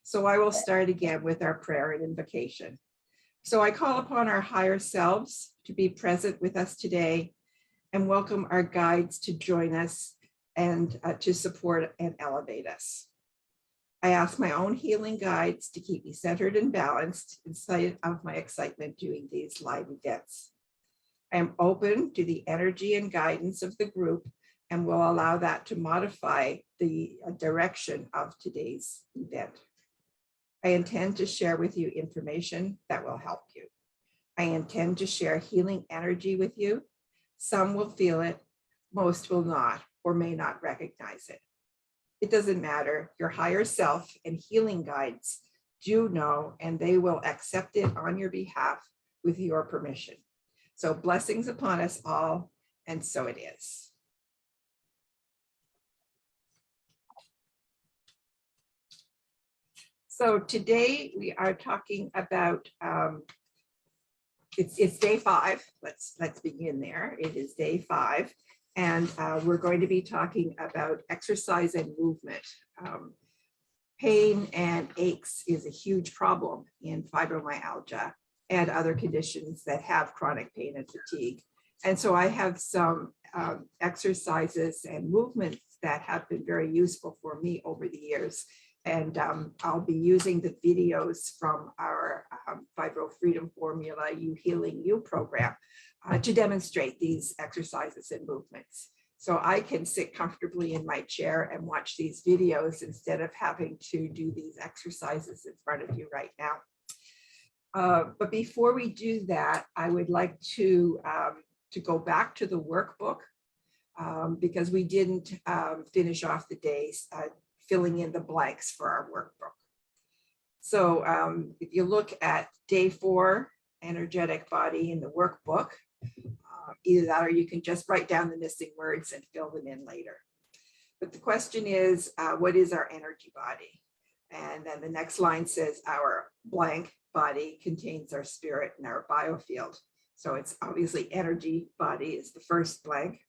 So I will start again with our prayer and invocation. So I call upon our higher selves to be present with us today and welcome our guides to join us and to support and elevate us. I ask my own healing guides to keep me centered and balanced in spite of my excitement doing these live events. I am open to the energy and guidance of the group and will allow that to modify the direction of today's event. I intend to share with you information that will help you. I intend to share healing energy with you. Some will feel it, most will not or may not recognize it. It doesn't matter. Your higher self and healing guides do know, and they will accept it on your behalf with your permission. So blessings upon us all, and so it is. So today we are talking about, it's day 5. Let's begin there. It is day 5. And we're going to be talking about exercise and movement. Pain and aches is a huge problem in fibromyalgia and other conditions that have chronic pain and fatigue. And so I have some exercises and movements that have been very useful for me over the years. And I'll be using the videos from our Fibro Freedom Formula You Healing You program to demonstrate these exercises and movements. So I can sit comfortably in my chair and watch these videos instead of having to do these exercises in front of you right now. But before we do that, I would like to go back to the workbook because we didn't finish off the days filling in the blanks for our workbook. So if you look at day 4, energetic body in the workbook, either that or you can just write down the missing words and fill them in later. But the question is, what is our energy body? And then the next line says our blank body contains our spirit and our biofield. So it's obviously energy body is the first blank.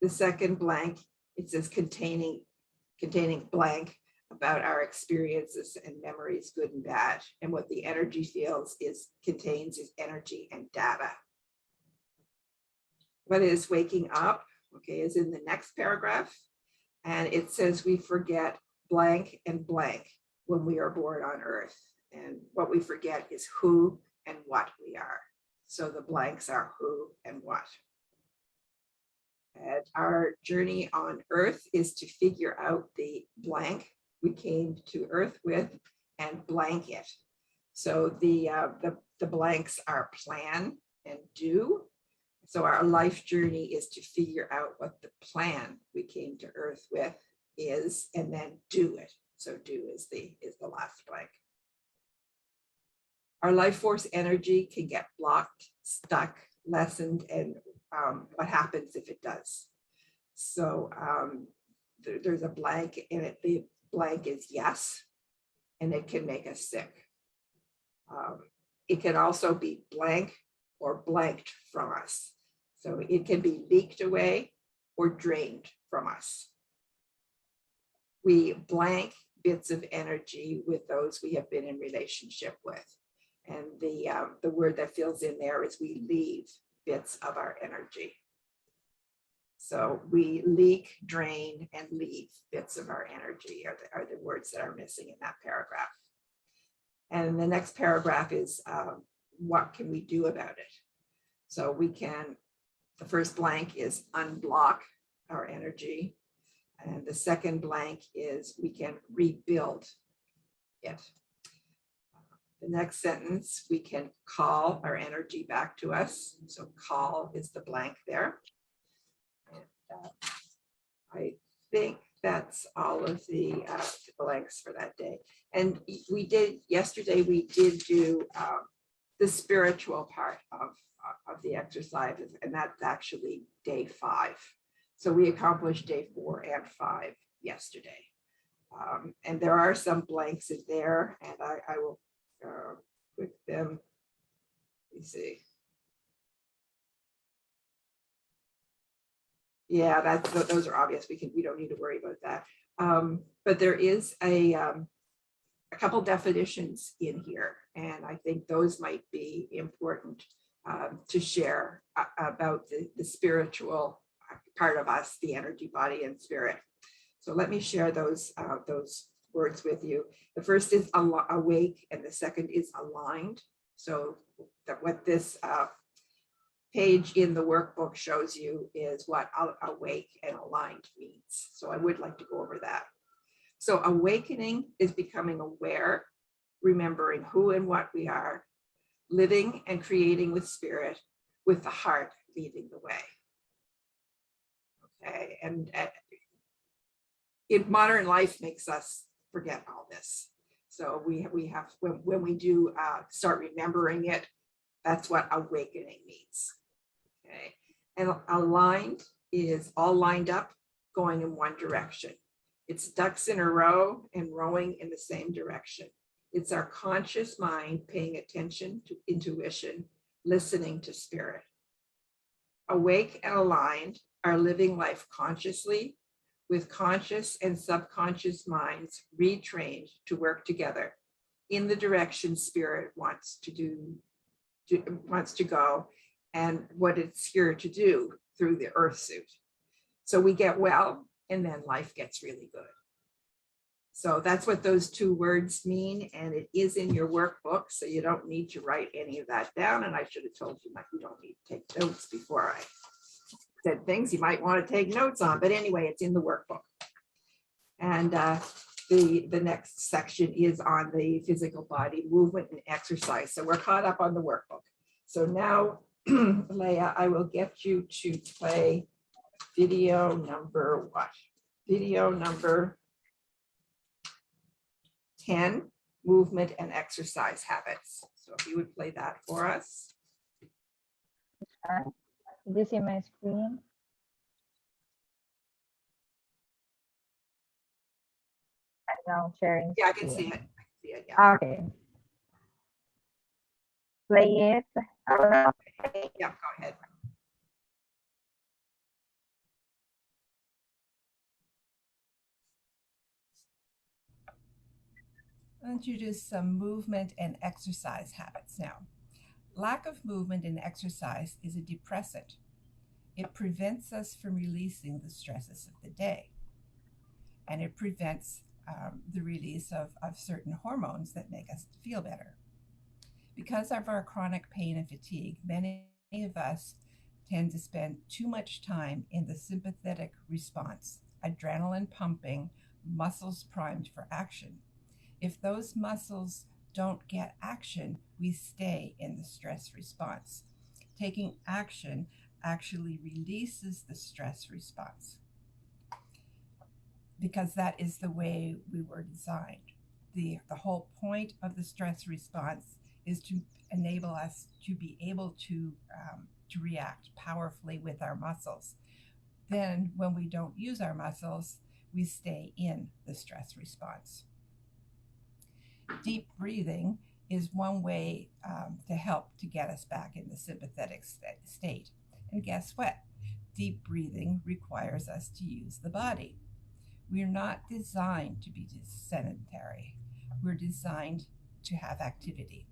The second blank, it says containing blank about our experiences and memories, good and bad. And what the energy fields contains is energy and data. What is waking up, okay, is in the next paragraph. And it says we forget blank and blank when we are born on Earth. And what we forget is who and what we are. So the blanks are who and what. And our journey on Earth is to figure out the blank we came to Earth with and blank it. So the blanks are plan and do. So our life journey is to figure out what the plan we came to Earth with is, and then do it. So do is the last blank. Our life force energy can get blocked, stuck, lessened, and what happens if it does. So there's a blank in it. The blank is yes, and it can make us sick. It can also be blank or blanked from us. So it can be leaked away or drained from us. We blank bits of energy with those we have been in relationship with. And the word that fills in there is we leave bits of our energy. So we leak, drain, and leave bits of our energy are the words that are missing in that paragraph. And the next paragraph is what can we do about it? So we can, the first blank is unblock our energy. And the second blank is we can rebuild it. The next sentence, we can call our energy back to us. So call is the blank there. And, I think that's all of the blanks for that day. And yesterday we did do the spiritual part of the exercise, and that's actually day 5. So we accomplished day 4 and 5 yesterday. And there are some blanks in there, and I will with them. Let me see. Yeah, those are obvious. We don't need to worry about that. But there is a a couple definitions in here, and I think those might be important to share about the spiritual part of us, the energy, body, and spirit. So let me share those words with you. The first is awake, and the second is aligned. So that what this page in the workbook shows you is what awake and aligned means. So I would like to go over that. So awakening is becoming aware, remembering who and what we are, living and creating with spirit, with the heart leading the way. Okay, and in modern life makes us forget all this. So we have, when we do start remembering it, that's what awakening means. Okay, and aligned is all lined up, going in one direction. It's ducks in a row and rowing in the same direction. It's our conscious mind paying attention to intuition, listening to spirit. Awake and aligned are living life consciously, with conscious and subconscious minds retrained to work together in the direction spirit wants to go, and what it's here to do through the earth suit. So we get well, and then life gets really good. So that's what those two words mean, and it is in your workbook, so you don't need to write any of that down. And I should have told you, you don't need to take notes before I said things you might want to take notes on, but anyway, it's in the workbook. And the next section is on the physical body, movement and exercise. So we're caught up on the workbook. So now, Leah, I will get you to play video number what? Video number 10, movement and exercise habits. So if you would play that for us. Did you see my screen? I'm now sharing. Yeah, I can see it. I can see it, yeah. Okay. Play it. Yeah, go ahead. I'll introduce some movement and exercise habits now. Lack of movement and exercise is a depressant. It prevents us from releasing the stresses of the day, and it prevents the release of certain hormones that make us feel better. Because of our chronic pain and fatigue, many of us tend to spend too much time in the sympathetic response, adrenaline pumping, muscles primed for action. If those muscles don't get action, we stay in the stress response. Taking action actually releases the stress response, because that is the way we were designed. The whole point of the stress response is to enable us to be able to react powerfully with our muscles. Then when we don't use our muscles, we stay in the stress response. Deep breathing is one way to help to get us back in the sympathetic state. And guess what? Deep breathing requires us to use the body. We're not designed to be sedentary. We're designed to have activity.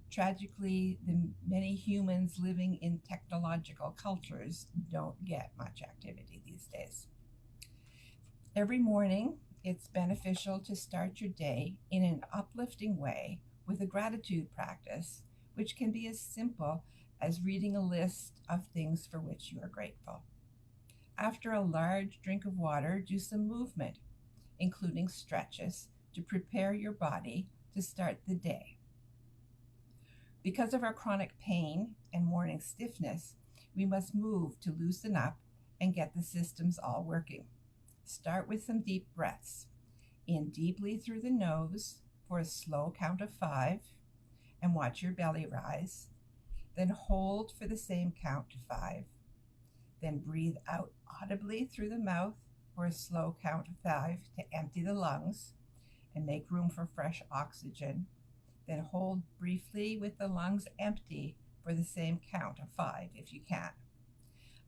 Tragically, the many humans living in technological cultures don't get much activity these days. Every morning, it's beneficial to start your day in an uplifting way with a gratitude practice, which can be as simple as reading a list of things for which you are grateful. After a large drink of water, do some movement, including stretches, to prepare your body to start the day. Because of our chronic pain and morning stiffness, we must move to loosen up and get the systems all working. Start with some deep breaths. In deeply through the nose for a slow count of 5, and watch your belly rise. Then hold for the same count to 5. Then breathe out audibly through the mouth for a slow count of 5 to empty the lungs and make room for fresh oxygen. Then hold briefly with the lungs empty for the same count of 5 if you can.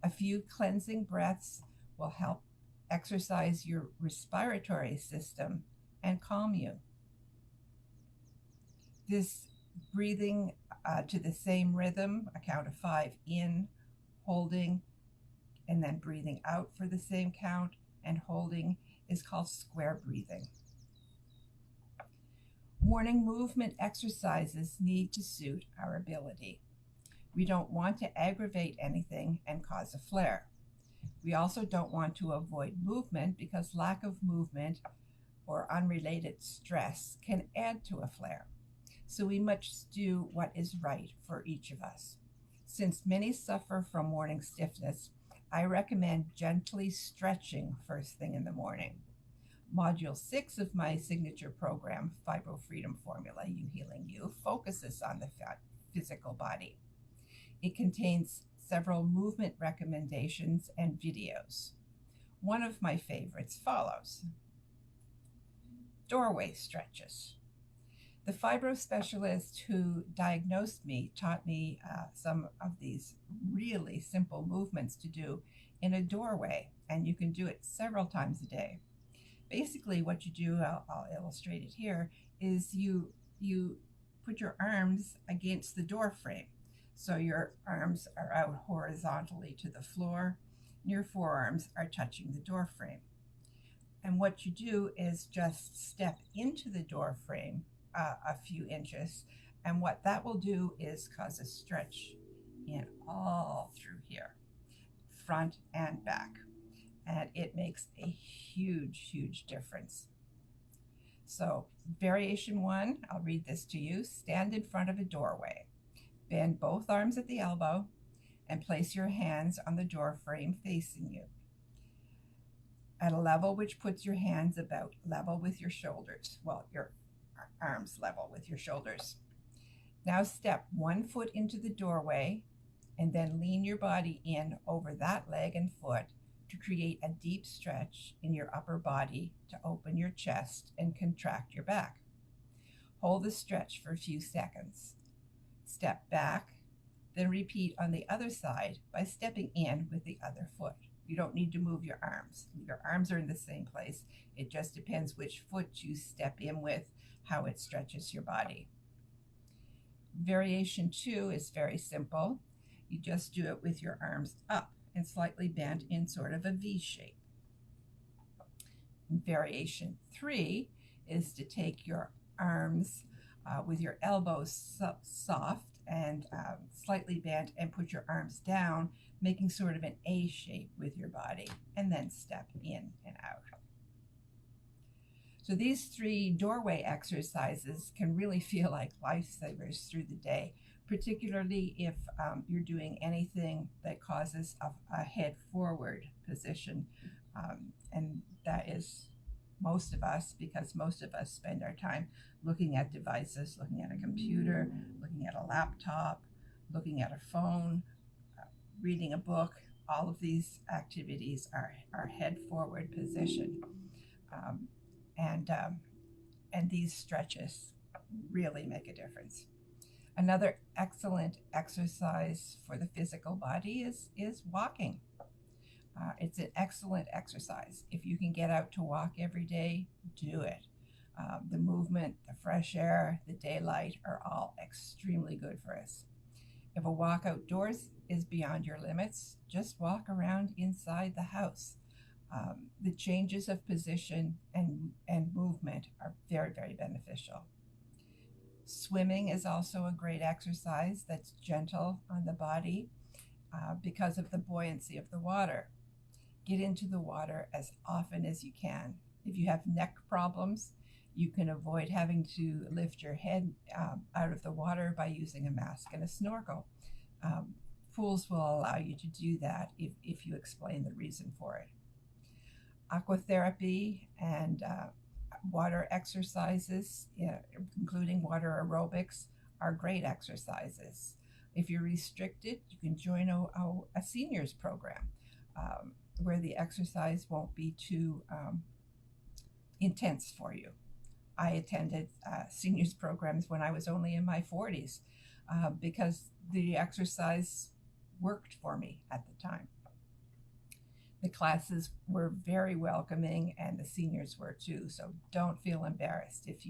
A few cleansing breaths will help exercise your respiratory system and calm you. This breathing to the same rhythm, a count of 5 in, holding, and then breathing out for the same count and holding, is called square breathing. Morning movement exercises need to suit our ability. We don't want to aggravate anything and cause a flare. We also don't want to avoid movement because lack of movement or unrelated stress can add to a flare. So we must do what is right for each of us. Since many suffer from morning stiffness, I recommend gently stretching first thing in the morning. Module 6 of my signature program, Fibro Freedom Formula, You Healing You, focuses on the physical body. It contains several movement recommendations and videos. One of my favorites follows. Doorway stretches. The fibro specialist who diagnosed me taught me some of these really simple movements to do in a doorway, and you can do it several times a day. Basically, what you do, I'll illustrate it here, is you put your arms against the door frame. So your arms are out horizontally to the floor, and your forearms are touching the door frame. And what you do is just step into the door frame a few inches, and what that will do is cause a stretch in all through here, front and back. And it makes a huge difference. So variation 1, I'll read this to you. Stand in front of a doorway. Bend both arms at the elbow and place your hands on the door frame facing you at a level which puts your hands about level with your shoulders. Well, your arms level with your shoulders. Now step 1 foot into the doorway and then lean your body in over that leg and foot to create a deep stretch in your upper body to open your chest and contract your back. Hold the stretch for a few seconds. Step back, then repeat on the other side by stepping in with the other foot. You don't need to move your arms. Your arms are in the same place. It just depends which foot you step in with, how it stretches your body. Variation 2 is very simple. You just do it with your arms up and slightly bent in sort of a V shape. Variation 3 is to take your arms with your elbows soft and slightly bent and put your arms down, making sort of an A shape with your body, and then step in and out. So these 3 doorway exercises can really feel like lifesavers through the day, particularly if you're doing anything that causes a head forward position. And that is most of us, because most of us spend our time looking at devices, looking at a computer, looking at a laptop, looking at a phone, reading a book. All of these activities are head forward position. And these stretches really make a difference. Another excellent exercise for the physical body is walking. It's an excellent exercise. If you can get out to walk every day, do it. The movement, the fresh air, the daylight are all extremely good for us. If a walk outdoors is beyond your limits, just walk around inside the house. The changes of position and movement are very beneficial. Swimming is also a great exercise that's gentle on the body because of the buoyancy of the water. Get into the water as often as you can. If you have neck problems, you can avoid having to lift your head out of the water by using a mask and a snorkel. Pools will allow you to do that if you explain the reason for it. Aquatherapy and water exercises, including water aerobics, are great exercises. If you're restricted, you can join a seniors program where the exercise won't be too intense for you. I attended seniors programs when I was only in my 40s because the exercise worked for me at the time. The classes were very welcoming, and the seniors were too. So don't feel embarrassed if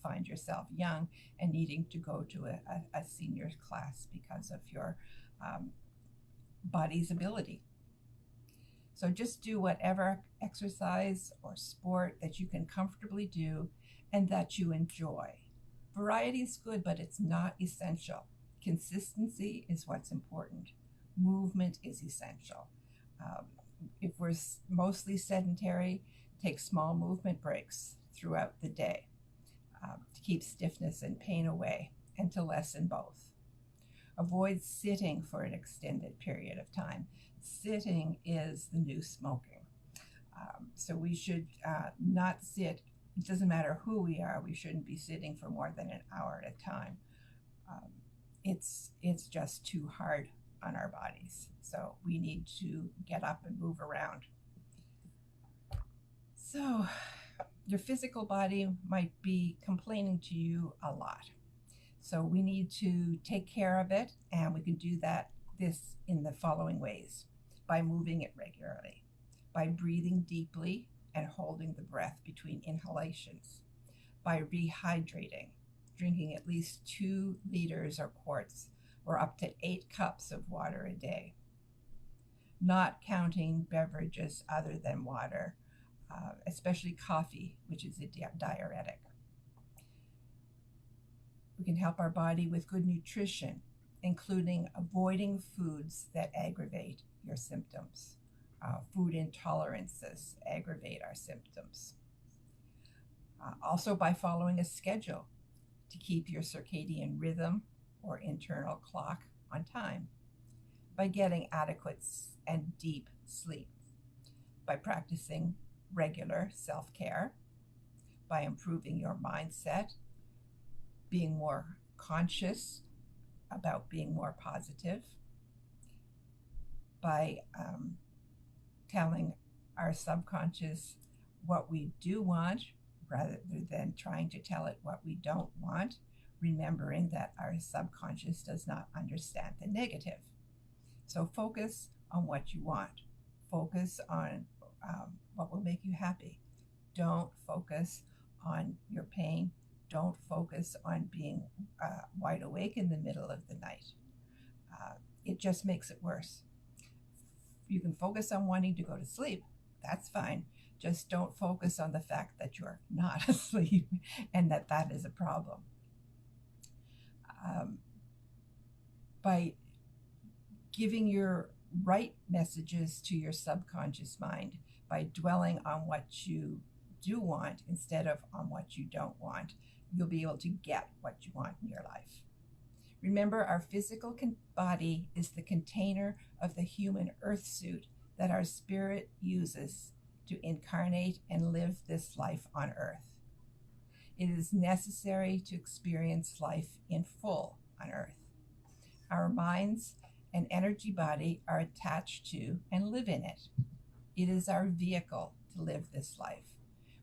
find yourself young and needing to go to a senior class because of your body's ability. So just do whatever exercise or sport that you can comfortably do and that you enjoy. Variety is good, but it's not essential. Consistency is what's important. Movement is essential. If we're mostly sedentary, take small movement breaks throughout the day to keep stiffness and pain away and to lessen both. Avoid sitting for an extended period of time. Sitting is the new smoking. So we should not sit. It doesn't matter who we are. We shouldn't be sitting for more than an hour at a time. It's just too hard on our bodies. So we need to get up and move around. So your physical body might be complaining to you a lot. So we need to take care of it, and we can do this in the following ways: by moving it regularly, by breathing deeply and holding the breath between inhalations, by rehydrating, drinking at least 2 liters or quarts or up to 8 cups of water a day, not counting beverages other than water, especially coffee, which is a diuretic. We can help our body with good nutrition, including avoiding foods that aggravate your symptoms. Food intolerances aggravate our symptoms. Also by following a schedule to keep your circadian rhythm or internal clock on time, by getting adequate and deep sleep, by practicing regular self-care, by improving your mindset, being more conscious about being more positive, by telling our subconscious what we do want rather than trying to tell it what we don't want, remembering that our subconscious does not understand the negative. So focus on what you want. Focus on what will make you happy. Don't focus on your pain. Don't focus on being wide awake in the middle of the night. It just makes it worse. You can focus on wanting to go to sleep. That's fine. Just don't focus on the fact that you're not asleep and that is a problem. By giving your right messages to your subconscious mind, by dwelling on what you do want instead of on what you don't want, you'll be able to get what you want in your life. Remember, our physical body is the container of the human earth suit that our spirit uses to incarnate and live this life on earth. It is necessary to experience life in full on earth. Our minds and energy body are attached to and live in it. It is our vehicle to live this life.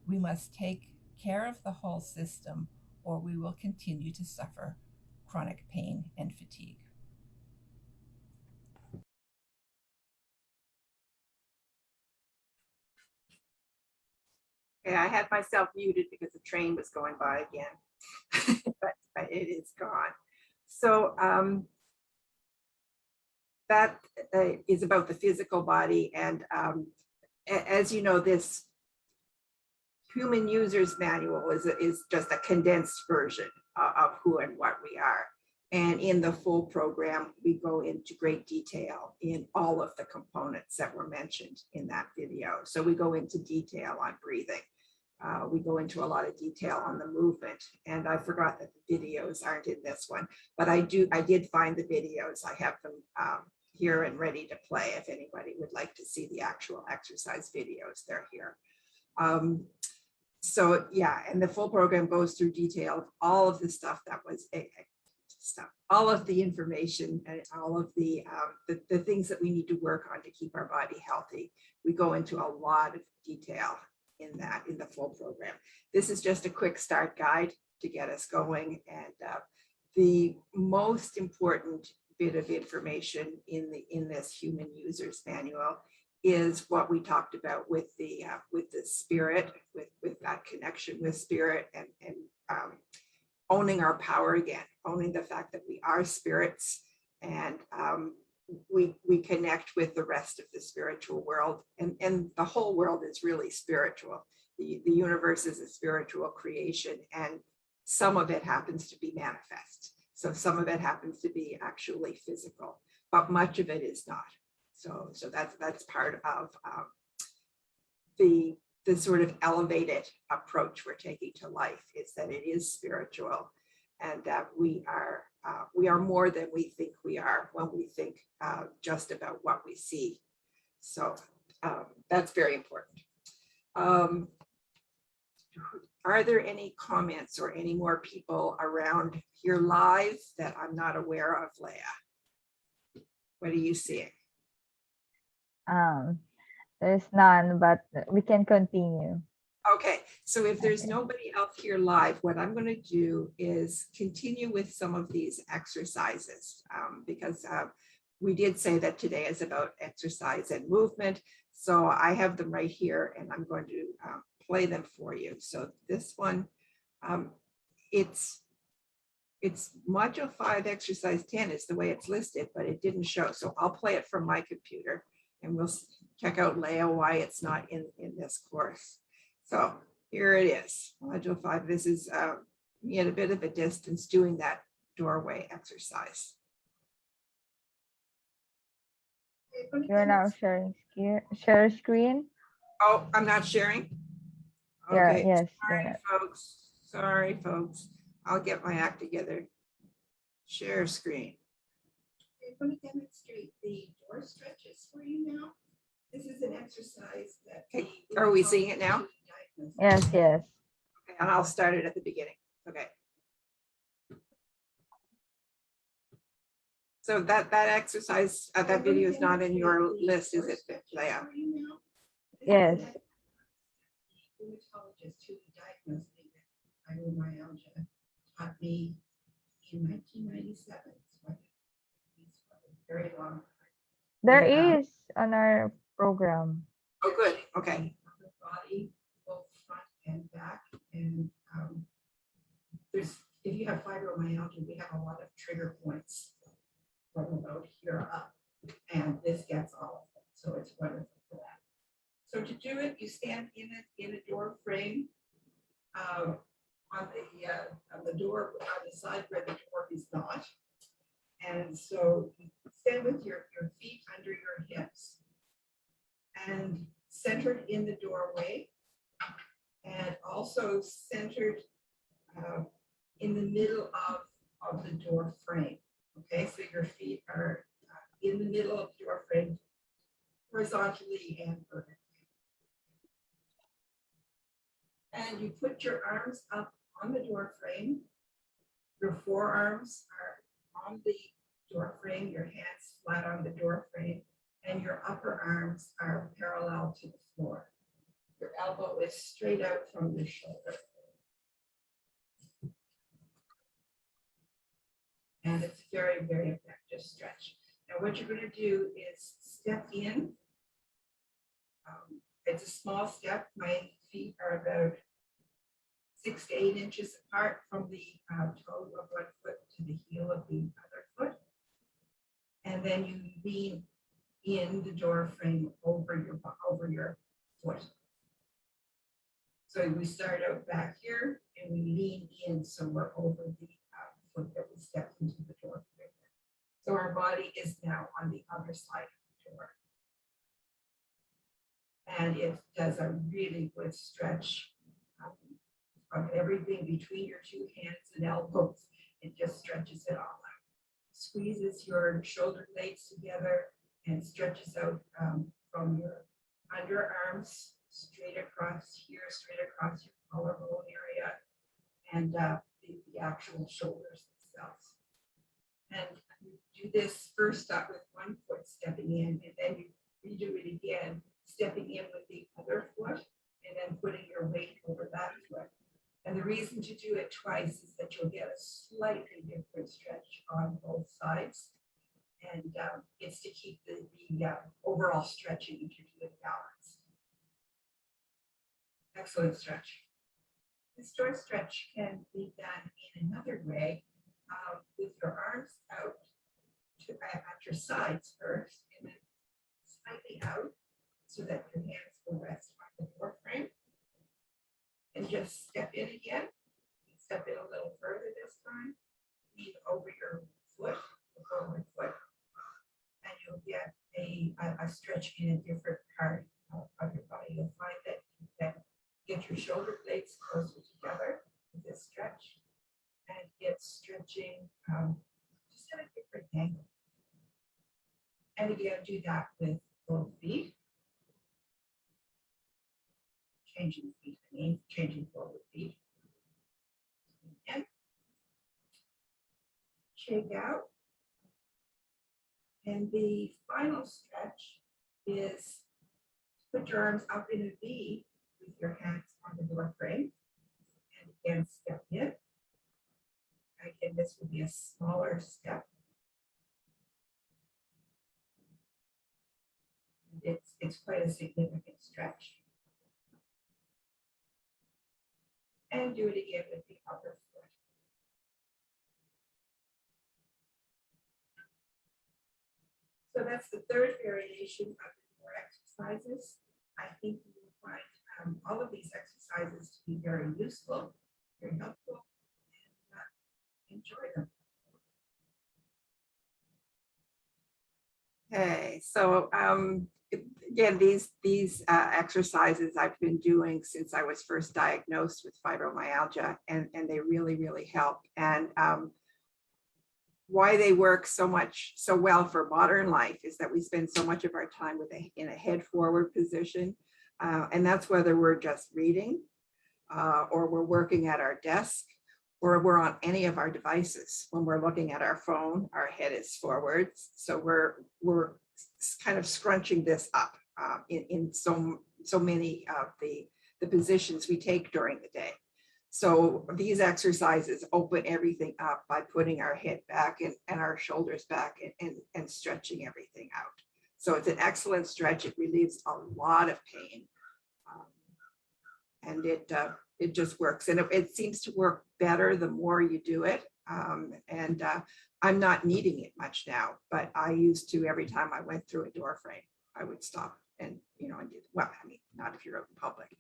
We must take care of the whole system, or we will continue to suffer chronic pain and fatigue. Okay, I had myself muted because the train was going by again, but it is gone. So that is about the physical body. And as you know, this Human User's Manual is just a condensed version of who and what we are. And in the full program, we go into great detail in all of the components that were mentioned in that video. So we go into detail on breathing. We go into a lot of detail on the movement. And I forgot that the videos aren't in this one, but I did find the videos. I have them here and ready to play. If anybody would like to see the actual exercise videos, they're here. So yeah, and the full program goes through detail of all of the stuff that was all of the information and all of the things that we need to work on to keep our body healthy. We go into a lot of detail in the full program. This is just a quick start guide to get us going. And the most important bit of information in this Human User's Manual is what we talked about with the spirit, with that connection with spirit, and owning our power again, owning the fact that we are spirits, and we connect with the rest of the spiritual world, and the whole world is really spiritual. The universe is a spiritual creation, and some of it happens to be manifest. So some of it happens to be actually physical, but much of it is not. So that's part of the sort of elevated approach we're taking to life, is that it is spiritual, and that we are more than we think we are when we think just about what we see. So that's very important. Are there any comments or any more people around here live that I'm not aware of, Leah? What are you seeing? There's none, but we can continue. Okay, so if there's nobody else here live, what I'm going to do is continue with some of these exercises, because we did say that today is about exercise and movement. So I have them right here, and I'm going to play them for you. So this one, it's module 5, exercise 10 is the way it's listed, but it didn't show. So I'll play it from my computer, and we'll check out, Leah, why it's not in this course. So here it is, module 5. This is me at a bit of a distance doing that doorway exercise. You're now share screen. Oh, I'm not sharing? Yeah, Okay, yes. sorry, folks. Sorry, folks. I'll get my act together. Share screen. I'm going to demonstrate the door stretches for you now. This is an exercise that. Okay. Are we seeing it now? Yes, yes. Okay, and I'll start it at the beginning. Okay. So that exercise, that video is not in your list, is it, Leah? Yes. Rheumatologist who diagnosed me with fibromyalgia taught me in 1997. So it's very long. There Yeah. is on our program. Oh, good. Okay. Upper body, both front and back, and if you have fibromyalgia, we have a lot of trigger points from about here up, and this gets all of them. So it's wonderful for that. So to do it, you stand in a door frame on the door on the side where the door is not, and so you stand with your feet under your hips and centered in the doorway, and also centered in the middle of the door frame. Okay, so your feet are in the middle of the door frame, horizontally and vertically. And you put your arms up on the door frame. Your forearms are on the door frame, your hands flat on the door frame, and your upper arms are parallel to the floor. Your elbow is straight out from the shoulder. And it's very, very effective stretch. Now what you're going to do is step in. It's a small step. My feet are about 6 to 8 inches apart from the toe of one foot to the heel of the other foot. And then you lean in the door frame over your foot. So we start out back here and we lean in, so we're over the foot that we stepped into the door frame. So our body is now on the other side of the door. And it does a really good stretch of everything between your two hands and elbows. It just stretches it all out. Squeezes your shoulder blades together and stretches out from your underarms straight across here, straight across your collarbone area, and the actual shoulders themselves. And you do this first up with one foot stepping in, and then you redo it again, stepping in with the other foot, and then putting your weight over that foot. And the reason to do it twice is that you'll get a slightly different stretch on both sides. And It's to keep the overall stretching and keep it balanced. Excellent stretch. This door stretch can be done in another way, with your arms out at your sides first, and then slightly out so that your hands will rest on the door frame. And just step in again. Step in a little further this time. Lean over your foot, the forward foot, and you'll get a stretch in a different part of your body. You'll find that you can get your shoulder blades closer together with this stretch, and get stretching just at a different angle. And again, do that with both feet. Changing feet, changing forward feet. And shake out. And the final stretch is put your arms up in a V with your hands on the door frame. And again, step in. Again, this will be a smaller step. It's quite a significant stretch. And do it again with the other foot. So that's the third variation of the door exercises. I think you will find all of these exercises to be very useful, very helpful, and enjoy them. Okay, so again, these exercises I've been doing since I was first diagnosed with fibromyalgia, and they really, really help. And why they work so well for modern life is that we spend so much of our time in a head forward position. And that's whether we're just reading or we're working at our desk, or we're on any of our devices. When we're looking at our phone, our head is forward. So we're kind of scrunching this up in so many of the positions we take during the day. So these exercises open everything up by putting our head back and our shoulders back and stretching everything out. So it's an excellent stretch. It relieves a lot of pain. And it just works. And it seems to work better the more you do it. I'm not needing it much now, but I used to, every time I went through a door frame, I would stop and, and do, well, I mean, not if you're out in public,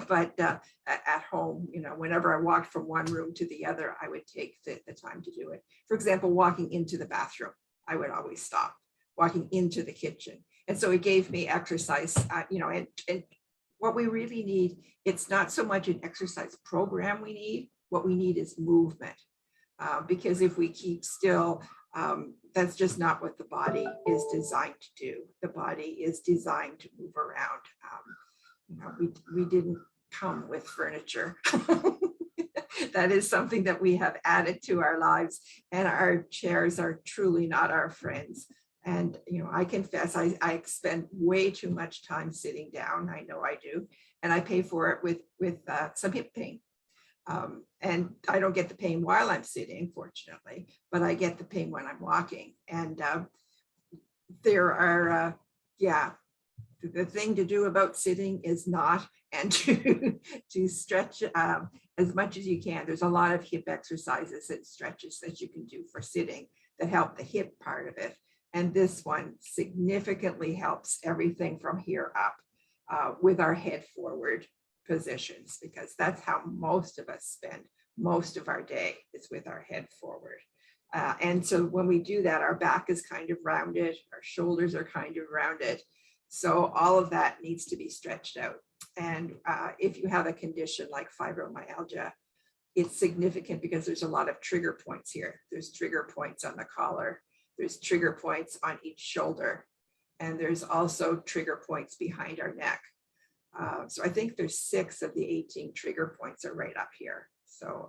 but at home, whenever I walked from one room to the other, I would take the time to do it. For example, walking into the bathroom, I would always stop. Walking into the kitchen. And so it gave me exercise, and what we really need, it's not so much an exercise program we need. What we need is movement. Because if we keep still, that's just not what the body is designed to do. The body is designed to move around. We didn't come with furniture. That is something that we have added to our lives, and our chairs are truly not our friends. And, I confess, I spend way too much time sitting down. I know I do. And I pay for it with some hip pain. And I don't get the pain while I'm sitting, fortunately, but I get the pain when I'm walking. And there are, the thing to do about sitting is not, and to stretch as much as you can. There's a lot of hip exercises and stretches that you can do for sitting that help the hip part of it. And this one significantly helps everything from here up with our head forward positions, because that's how most of us spend most of our day, is with our head forward. And so when we do that, our back is kind of rounded, our shoulders are kind of rounded. So all of that needs to be stretched out. And if you have a condition like fibromyalgia, it's significant because there's a lot of trigger points here. There's trigger points on the collar. There's trigger points on each shoulder. And there's also trigger points behind our neck. So I think there's 6 of the 18 trigger points are right up here. So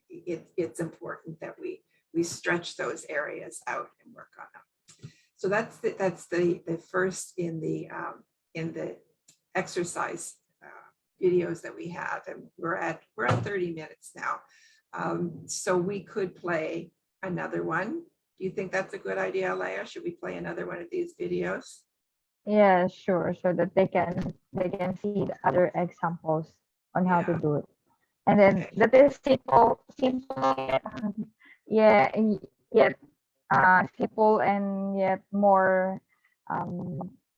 it's important that we stretch those areas out and work on them. So that's the first in the exercise videos that we have, and we're at 30 minutes now. So we could play another one. Do you think that's a good idea, Leah? Should we play another one of these videos? Yeah, sure. So that they can see the other examples on how to Yeah. do it. And then Okay. that is simple yet, yeah, yet simple and yet more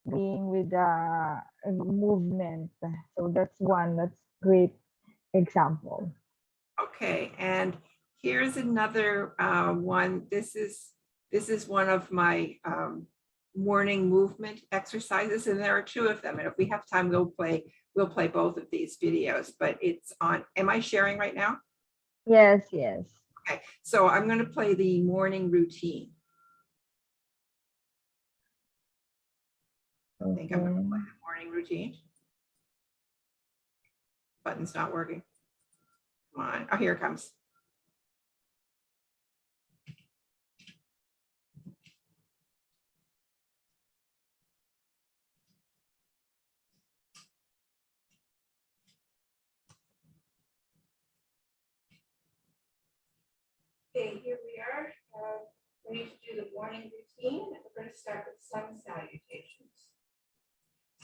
being with the movement. So that's great example. Okay, and here's another one. This is one of my morning movement exercises, and there are two of them. And if we have time, we'll play both of these videos. But it's on. Am I sharing right now? Yes, yes. Okay, so I'm going to play the morning routine. I think I'm going to play the morning routine. Button's not working. Come on. Oh, here it comes. Okay, here we are. We need to do the morning routine. We're going to start with sun salutations.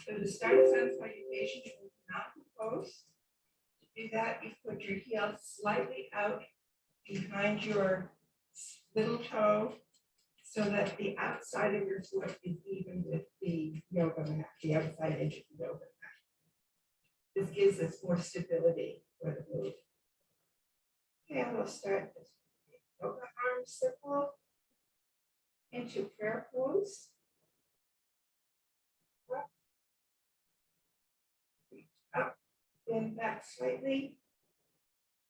So to start sun salutation, you move mountain pose. To do that, you put your heel slightly out behind your little toe so that the outside of your foot is even with the yoga mat, the outside edge of the yoga mat. This gives us more stability for the move. Okay, we'll start this yoga arm circle into prayer pose. Up, bend back slightly.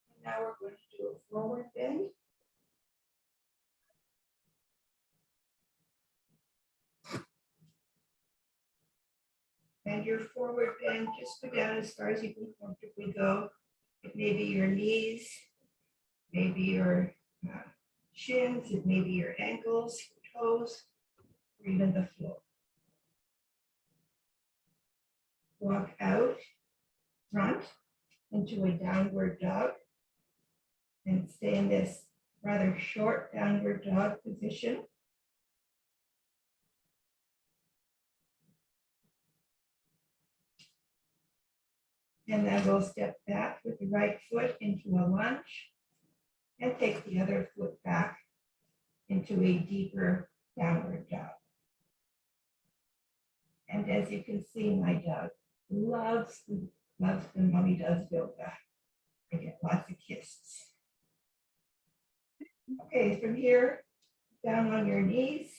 And now we're going to do a forward bend. And your forward bend, just go down as far as you can comfortably go. It may be your knees, maybe your shins, it may be your ankles, your toes, or even the floor. Walk out front into a downward dog and stay in this rather short downward dog position. And then we'll step back with the right foot into a lunge and take the other foot back into a deeper downward dog. And as you can see, my dog loves when mommy does yoga. I get lots of kisses. Okay, from here, down on your knees.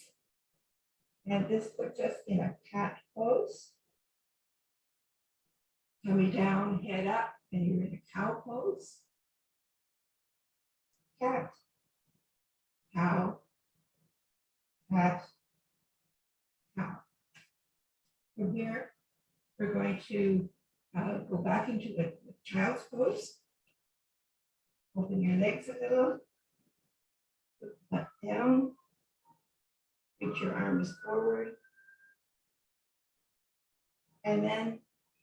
And this puts us in a cat pose. Coming down, head up, and you're in a cow pose. Cat, cow, cat, cow. From here, we're going to go back into a child's pose. Open your legs a little. Put the butt down. Reach your arms forward. And then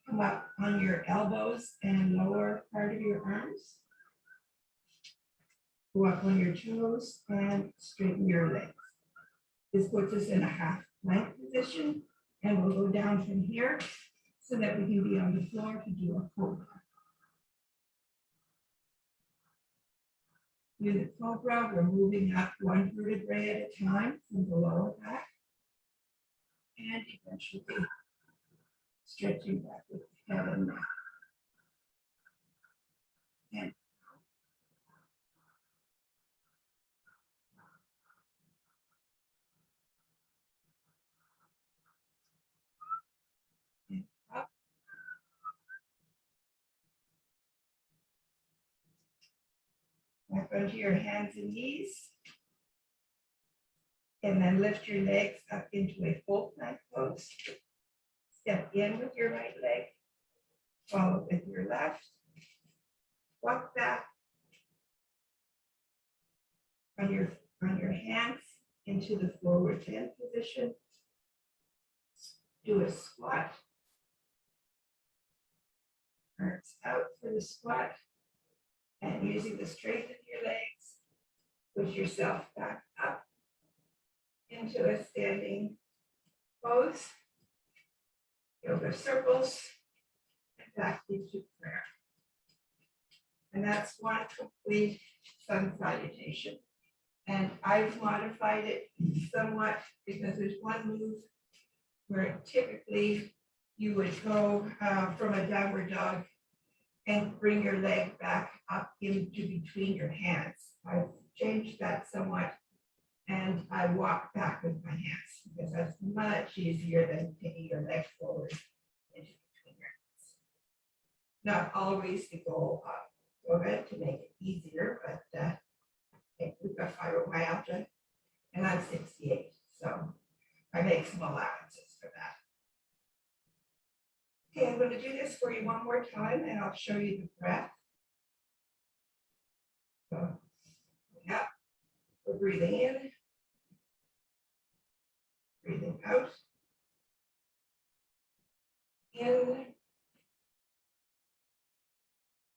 come up on your elbows and lower part of your arms. Go up on your toes and straighten your legs. This puts us in a half plank position, and we'll go down from here so that we can be on the floor to do a cobra. In the cobra, we're moving up one vertebrae at a time from the lower back, and eventually stretching back with the head and neck. And up. Back onto your hands and knees. And then lift your legs up into a full plank pose. Step in with your right leg. Follow with your left. Walk back on your hands into the forward bend position. Do a squat. Arms out for the squat. And using the strength of your legs, push yourself back up into a standing pose, yoga circles, and back into prayer. And that's one complete sun salutation. And I've modified it somewhat because there's one move where typically you would go from a downward dog and bring your leg back up into between your hands. I've changed that somewhat, and I walk back with my hands because that's much easier than taking your leg forward into between your hands. Not always the goal of yoga to make it easier, but we've got fibromyalgia, and I'm 68, so I make some allowances for that. Okay, I'm going to do this for you one more time, and I'll show you the breath. So, yeah, we're breathing in, breathing out, in,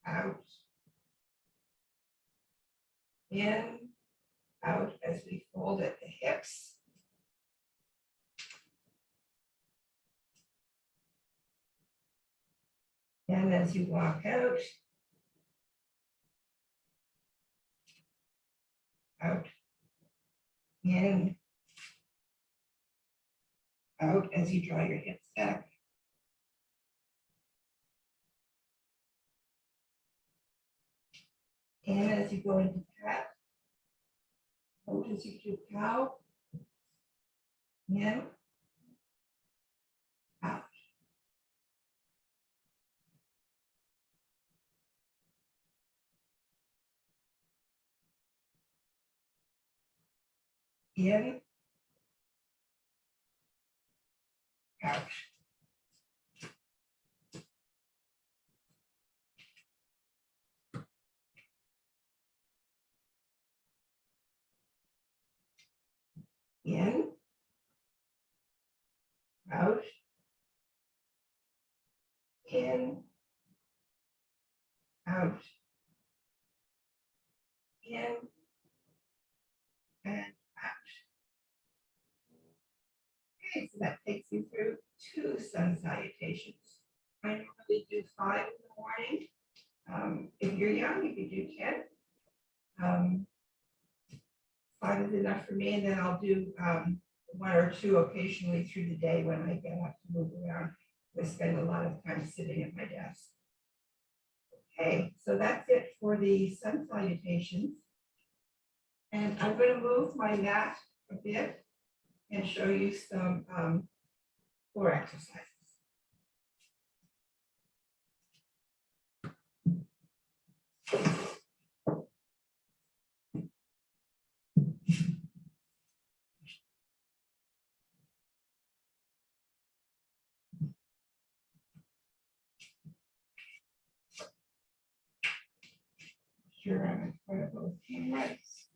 out, in, out as we fold at the hips. And as you walk out, in, out as you draw your hips back. In as you go into cat. Out as you do cow. In, out. In, out. In, out. In, out. In, and out. Okay, so that takes you through 2 sun salutations. I normally do 5 in the morning. If you're young, you can do 10. 5 is enough for me, and then I'll do 1 or 2 occasionally through the day when I get up to move around. I spend a lot of time sitting at my desk. Okay, so that's it for the sun salutations. And I'm going to move my mat a bit and show you some floor exercises. Sure, I'm in front of those cameras.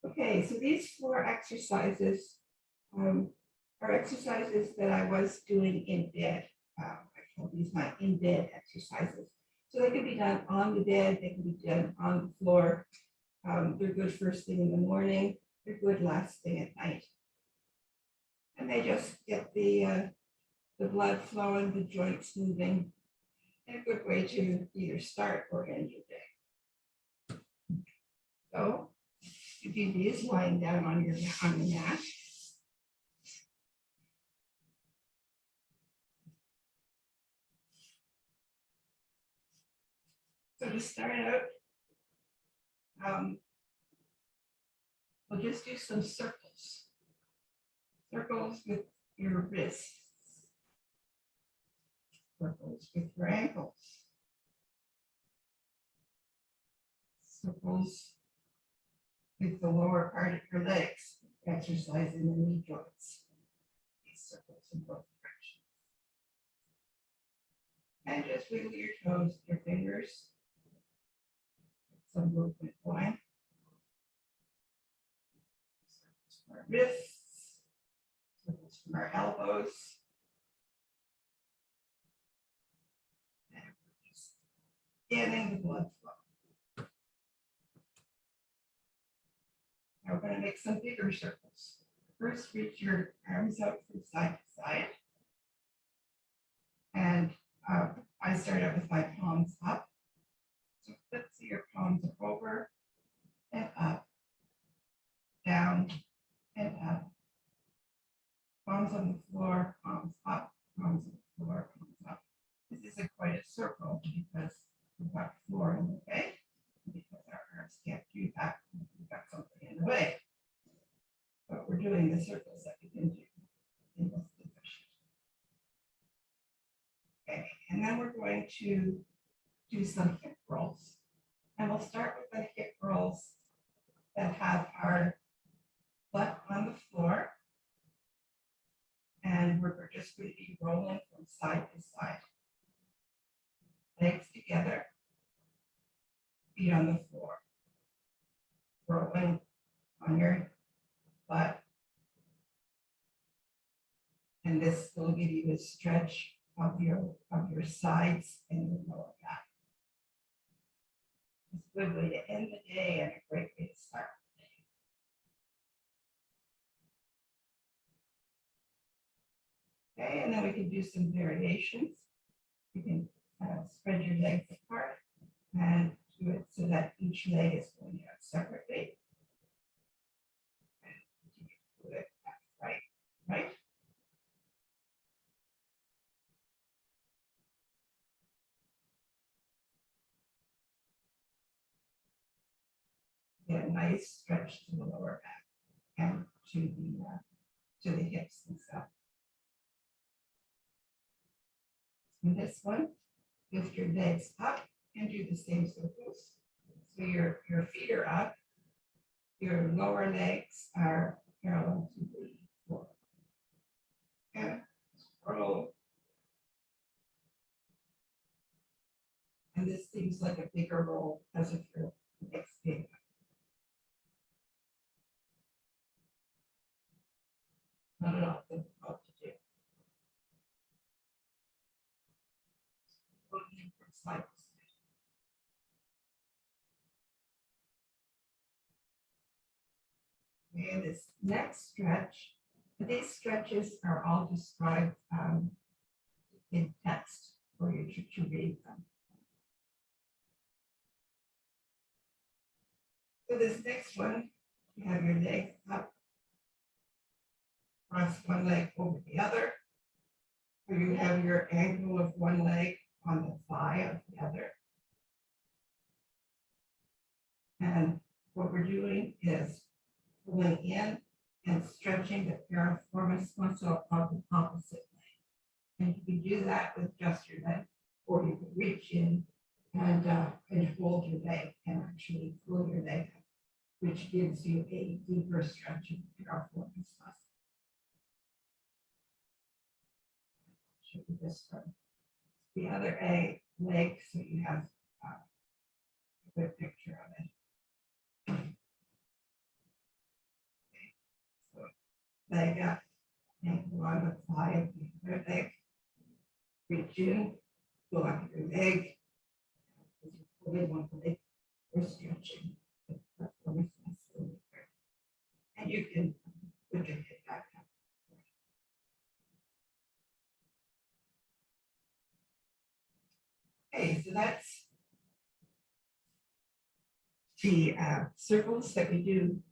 Okay, so these 4 exercises are exercises that I was doing in bed. I call these my in-bed exercises. So they can be done on the bed, they can be done on the floor. They're good first thing in the morning, they're good last thing at night. And they just get the blood flowing, the joints moving, and a good way to either start or end your day. So you do these lying down on the mat. So to start out, we'll just do some circles. Circles with your wrists. Circles with your ankles. Circles with the lower part of your legs, exercising the knee joints. These circles in both directions. And just wiggle your toes, your fingers. Some movement going. Circles from our wrists, circles from our elbows. And we're just getting the blood flow. Now we're going to make some bigger circles. First, reach your arms out from side to side. And I start out with my palms up. So let's see your palms are over and up, down and up. Palms on the floor, palms up, palms on the floor, palms up. This isn't quite a circle because we've got floor in the way, because our arms can't do that. We've got something in the way. But we're doing the circles that we can do in this position. Okay, and then we're going to do some hip rolls. And we'll start with the hip rolls that have our butt on the floor. And we're just going to be rolling from side to side. Legs together, feet on the floor. Rolling on your butt. And this will give you a stretch of your sides and your lower back. It's a good way to end the day and a great way to start the day. Okay, and then we can do some variations. You can spread your legs apart and do it so that each leg is going out separately. And do it right, right. Get a nice stretch to the lower back and to the hips and stuff. In this one, lift your legs up and do the same circles. So your feet are up, your lower legs are parallel to the floor. And roll. And this seems like a bigger roll as if your legs big. Not at all difficult to do. Rolling from side to side. And this next stretch, these stretches are all described in text for you to read them. So this next one, you have your leg up, cross one leg over the other, or you have your ankle of one leg on the thigh of the other. And what we're doing is pulling in and stretching the piriformis muscle of the opposite leg. And you can do that with just your leg, or you can reach in and hold your leg and actually pull your leg up, which gives you a deeper stretch of the piriformis muscle. Show you this from the other leg, so you have a good picture of it. So leg up, ankle on the thigh of the other leg. Reach in, pull up your leg. As you pull in one leg, we're stretching the piriformis muscle. And you can put your head back up. Okay, so that's the circles that we do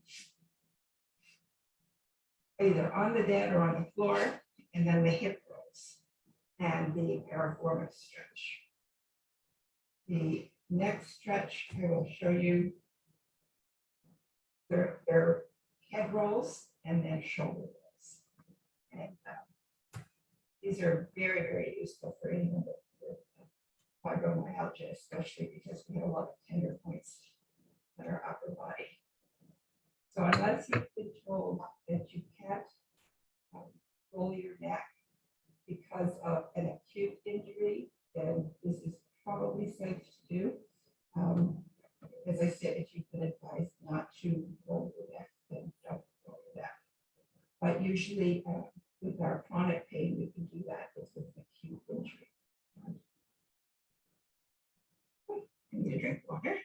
either on the bed or on the floor, and then the hip rolls and the piriformis stretch. The next stretch I will show you, they're head rolls and then shoulder rolls. And these are very, very useful for anyone with fibromyalgia, especially because we have a lot of tender points in our upper body. So unless you've been told that you can't roll your neck because of an acute injury, then this is probably safe to do. As I said, if you've been advised not to roll your neck, then don't roll your neck. But usually with our chronic pain, we can do that with an acute injury. I need a drink of water.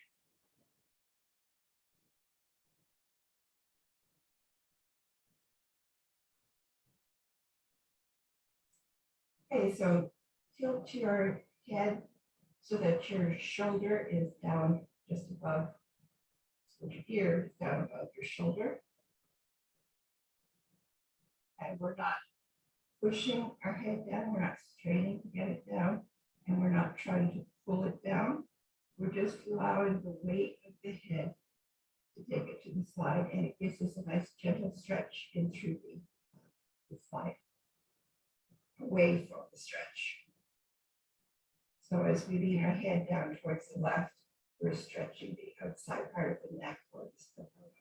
Okay, so tilt your head so that your shoulder is down just above, so your ear is down above your shoulder. And we're not pushing our head down, we're not straining to get it down, and we're not trying to pull it down. We're just allowing the weight of the head to take it to the side, and it gives us a nice gentle stretch in through the side, away from the stretch. So as we lean our head down towards the left, we're stretching the outside part of the neck towards the right.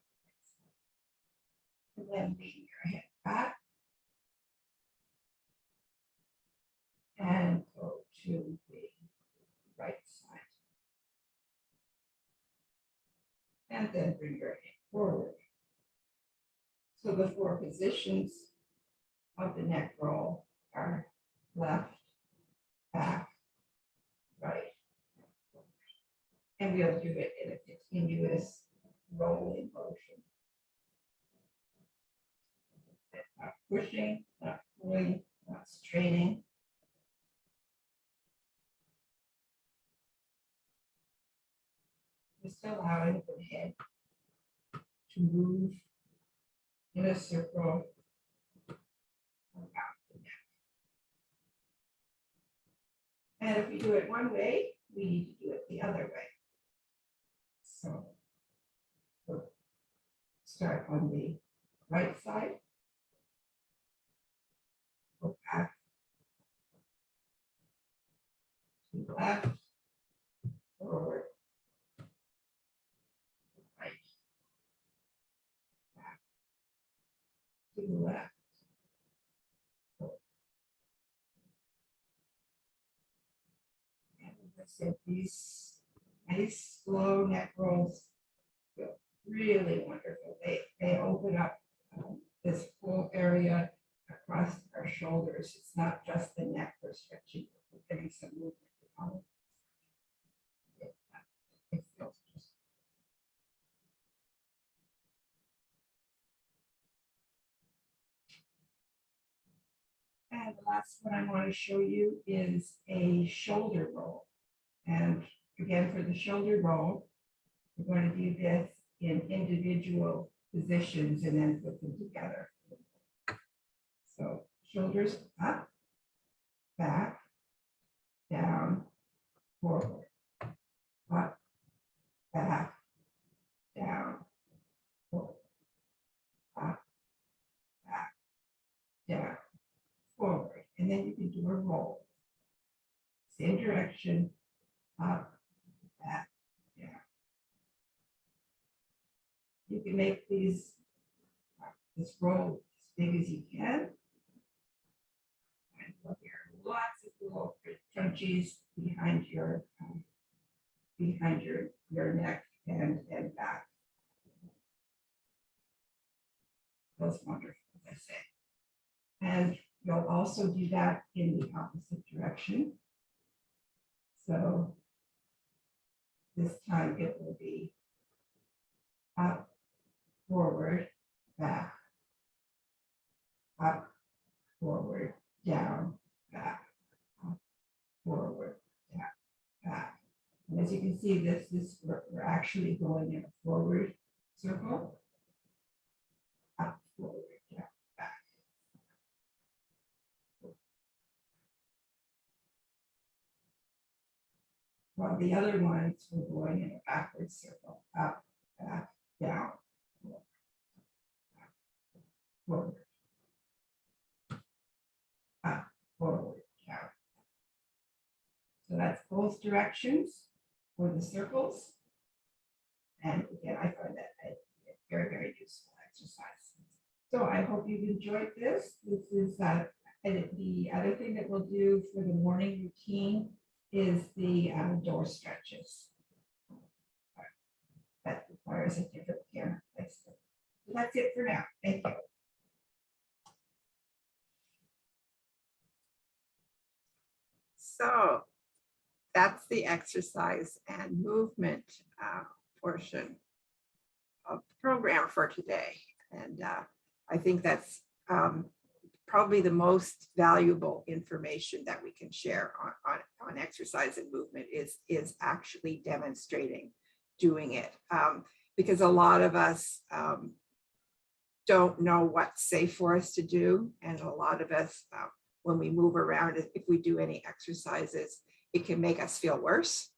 And then lean your head back and go to the right side. And then bring your head forward. So the 4 positions of the neck roll are left, back, right. And we'll do it in a continuous rolling motion. Not pushing, not pulling, not straining. Just allowing the head to move in a circle around the neck. And if we do it one way, we need to do it the other way. So we'll start on the right side. Go back to the left, forward, right, back, to the left. Forward. And as I said, these nice slow neck rolls feel really wonderful. They open up this whole area across our shoulders. It's not just the neck we're stretching, we're getting some movement on it. It feels just. And the last one I want to show you is a shoulder roll. And again, for the shoulder roll, we're going to do this in individual positions and then put them together. So shoulders up, back, down, forward, up, back, down, forward, up, back, down, forward. And then you can do a roll. Same direction, up, back, down. You can make this roll as big as you can. And look here, lots of little crunchies behind your neck and back. That's wonderful, as I say. And you'll also do that in the opposite direction. So this time it will be up, forward, back, up, forward, down, back, up, forward, down, back. And as you can see, we're actually going in a forward circle, up, forward, down, back. While the other ones were going in a backward circle, up, back, down, forward, up, forward, down. So that's both directions for the circles. And again, I find that a very, very useful exercise. So I hope you've enjoyed this. This is the other thing that we'll do for the morning routine is the door stretches. That requires a different camera placement. So that's it for now. Thank you. So that's the exercise and movement portion of the program for today. And I think that's probably the most valuable information that we can share on exercise and movement is actually demonstrating doing it. Because a lot of us don't know what's safe for us to do. And a lot of us, when we move around, if we do any exercises, it can make us feel worse.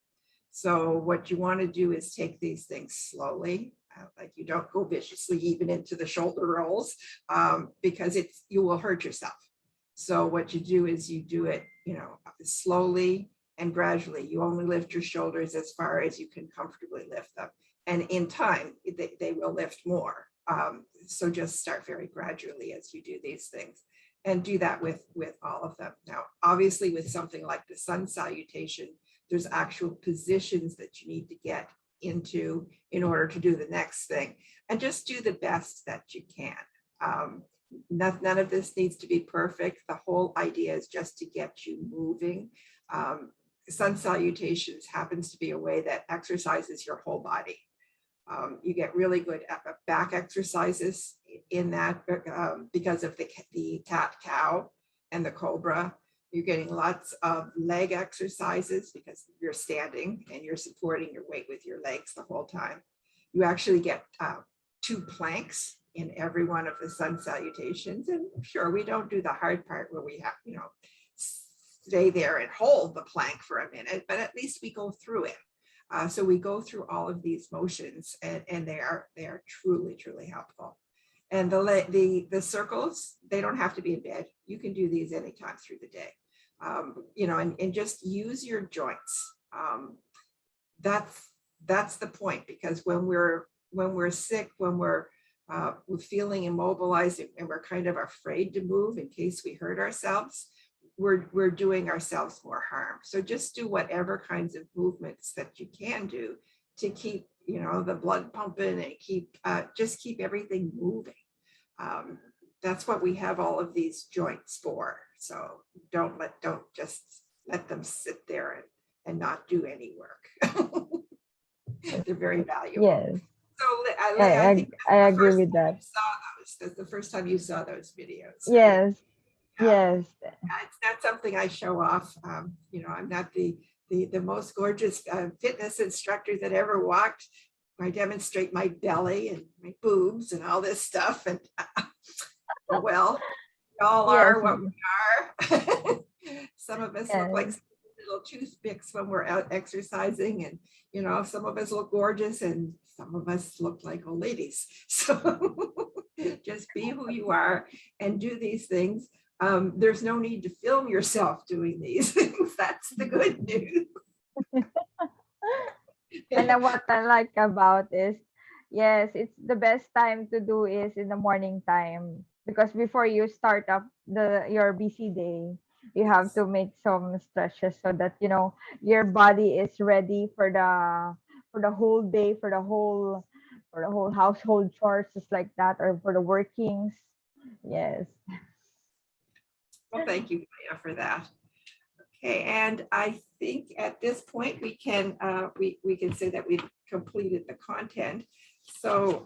So what you want to do is take these things slowly. Like you don't go viciously even into the shoulder rolls, because you will hurt yourself. So what you do is you do it, slowly and gradually. You only lift your shoulders as far as you can comfortably lift them. And in time, they will lift more. So just start very gradually as you do these things, and do that with all of them. Now, obviously with something like the sun salutation, there's actual positions that you need to get into in order to do the next thing, and just do the best that you can. None of this needs to be perfect. The whole idea is just to get you moving. Sun salutations happens to be a way that exercises your whole body. You get really good back exercises in that because of the cat cow and the cobra. You're getting lots of leg exercises because you're standing and you're supporting your weight with your legs the whole time. You actually get 2 planks in every one of the sun salutations. And sure, we don't do the hard part where we have, stay there and hold the plank for a minute, but at least we go through it. So we go through all of these motions, and they are truly, truly helpful. And the circles, they don't have to be in bed. You can do these anytime through the day, and just use your joints. That's the point, because when we're sick, when we're feeling immobilized and we're kind of afraid to move in case we hurt ourselves, we're doing ourselves more harm. So just do whatever kinds of movements that you can do to keep, the blood pumping and keep everything moving. That's what we have all of these joints for. So don't just let them sit there and not do any work. They're very valuable. Yes, So I think I agree with that. that's the first time you saw those videos. Yes, Yeah. yes, It's not something I show off. I'm not the most gorgeous fitness instructor that ever walked. I demonstrate my belly and my boobs and all this stuff. And well, we all are yes, what we are. Some of us look like yes. little toothpicks when we're out exercising, and some of us look gorgeous and some of us look like old ladies. So just be who you are and do these things. There's no need to film yourself doing these things. That's the good news. And then what I like about is, yes, it's the best time to do is in the morning time, because before you start up your busy day, you have to make some stretches so that your body is ready for the whole day, for the whole household chores, just like that, or for the workings. Yes. Well, thank you, Maya, for that. Okay, and I think at this point we can say that we've completed the content. So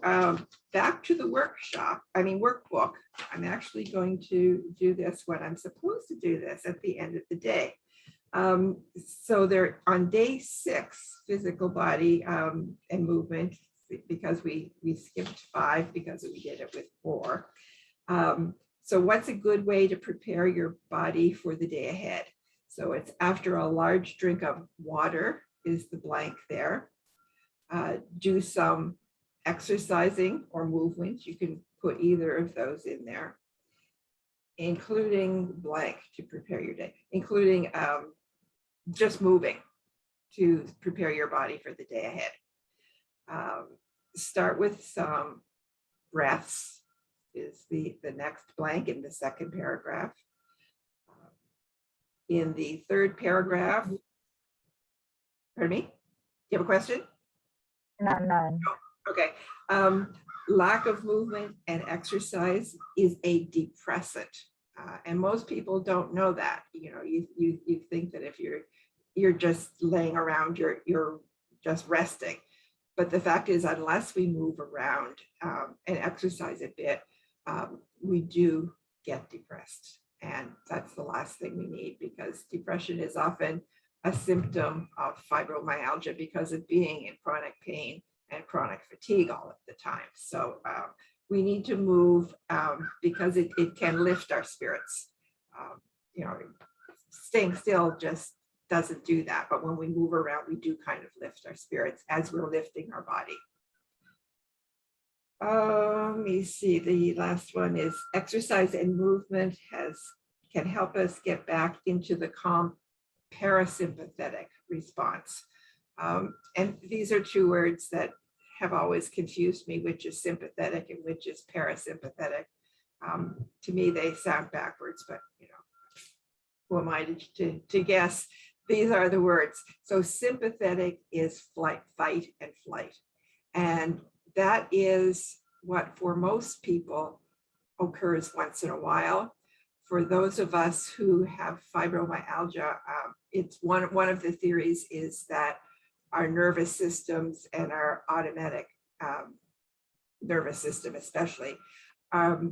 back to the workbook. I'm actually going to do this when I'm supposed to do this at the end of the day. So they're on day 6, physical body and movement, because we skipped 5 because we did it with 4. So what's a good way to prepare your body for the day ahead? So it's after a large drink of water is the blank there. Do some exercising or movement. You can put either of those in there, including blank to prepare your day, including just moving to prepare your body for the day ahead. Start with some breaths is the next blank in the second paragraph. In the third paragraph, pardon me, you have a question? None. Okay. Lack of movement and exercise is a depressant. And most people don't know that. You think that if you're just laying around, you're just resting. But the fact is, unless we move around and exercise a bit, we do get depressed. And that's the last thing we need, because depression is often a symptom of fibromyalgia because of being in chronic pain and chronic fatigue all of the time. So we need to move because it can lift our spirits. You know, staying still just doesn't do that. But when we move around, we do kind of lift our spirits as we're lifting our body. Let me see, the last one is exercise and movement can help us get back into the calm parasympathetic response. And these are two words that have always confused me, which is sympathetic and which is parasympathetic. To me, they sound backwards, but you know, who am I to guess? These are the words. So sympathetic is fight and flight. And that is what for most people occurs once in a while. For those of us who have fibromyalgia, it's one of the theories is that our nervous systems and our automatic nervous system especially are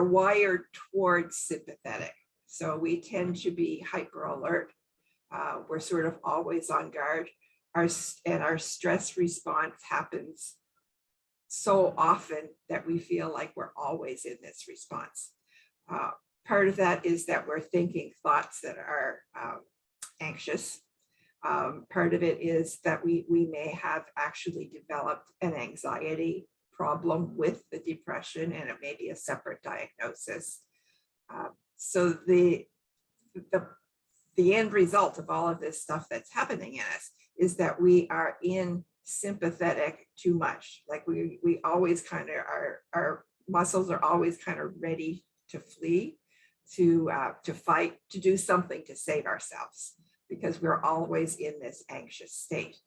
wired towards sympathetic. So we tend to be hyper alert. We're sort of always on guard. Our stress response happens so often that we feel like we're always in this response. Part of that is that we're thinking thoughts that are anxious. Part of it is that we may have actually developed an anxiety problem with the depression, and it may be a separate diagnosis. So the end result of all of this stuff that's happening in us is that we are in sympathetic too much. Like we always kind of our muscles are always kind of ready to flee, to fight, to do something to save ourselves, because we're always in this anxious state.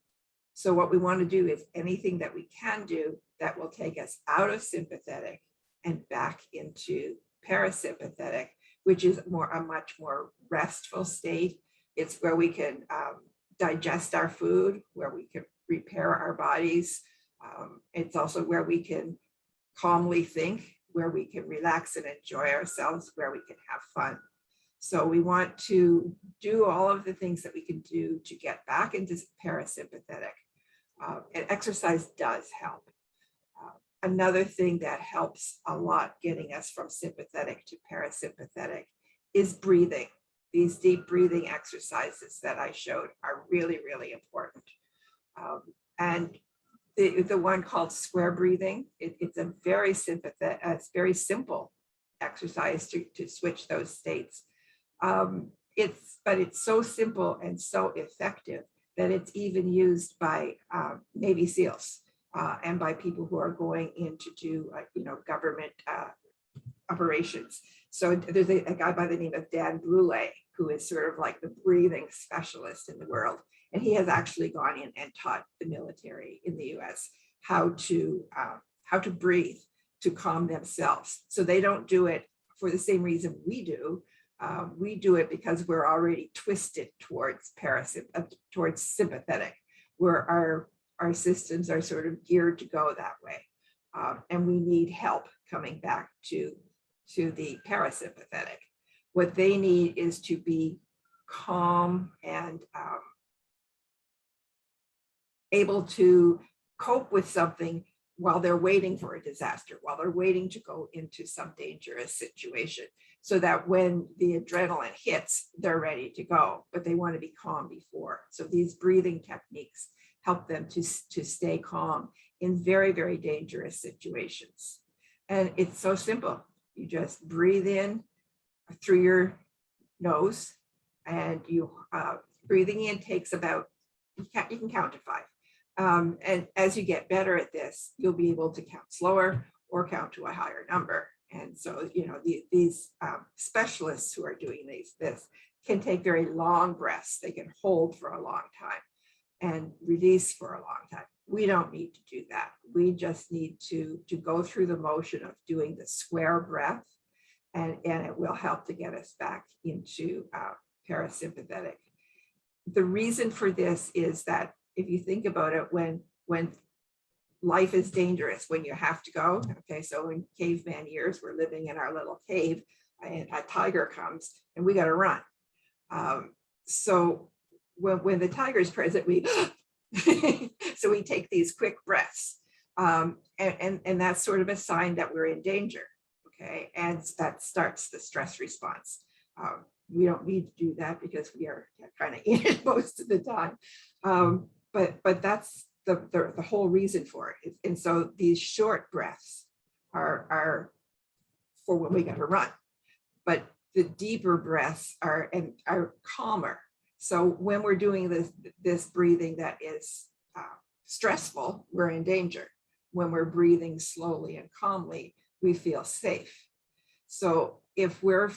So what we want to do is anything that we can do that will take us out of sympathetic and back into parasympathetic, which is a much more restful state. It's where we can digest our food, where we can repair our bodies. It's also where we can calmly think, where we can relax and enjoy ourselves, where we can have fun. So we want to do all of the things that we can do to get back into parasympathetic. And exercise does help. Another thing that helps a lot getting us from sympathetic to parasympathetic is breathing. These deep breathing exercises that I showed are really, really important. And the one called square breathing, it's a very sympathetic, it's very simple exercise to switch those states. But it's so simple and so effective that it's even used by Navy SEALs and by people who are going in to do government operations. So there's a guy by the name of Dan Brule, who is sort of like the breathing specialist in the world. And he has actually gone in and taught the military in the US how to breathe to calm themselves. So they don't do it for the same reason we do. We do it because we're already twisted towards sympathetic, where our systems are sort of geared to go that way. And we need help coming back to the parasympathetic. What they need is to be calm and able to cope with something while they're waiting for a disaster, while they're waiting to go into some dangerous situation, so that when the adrenaline hits, they're ready to go, but they want to be calm before. So these breathing techniques help them to stay calm in very, very dangerous situations. And it's so simple. You just breathe in through your nose, and breathing in takes about, you can count to 5. And as you get better at this, you'll be able to count slower or count to a higher number. And so, these specialists who are doing this can take very long breaths. They can hold for a long time and release for a long time. We don't need to do that. We just need to go through the motion of doing the square breath, and it will help to get us back into parasympathetic. The reason for this is that if you think about it, when life is dangerous when you have to go. Okay, so in caveman years, we're living in our little cave and a tiger comes and we got to run. So when the tiger is present, we so we take these quick breaths, and that's sort of a sign that we're in danger. Okay, and that starts the stress response. We don't need to do that because we are kind of in it most of the time, but that's the whole reason for it. And so these short breaths are for when we got to run, but the deeper breaths are calmer. So when we're doing this breathing that is stressful, we're in danger. When we're breathing slowly and calmly, we feel safe. So if we're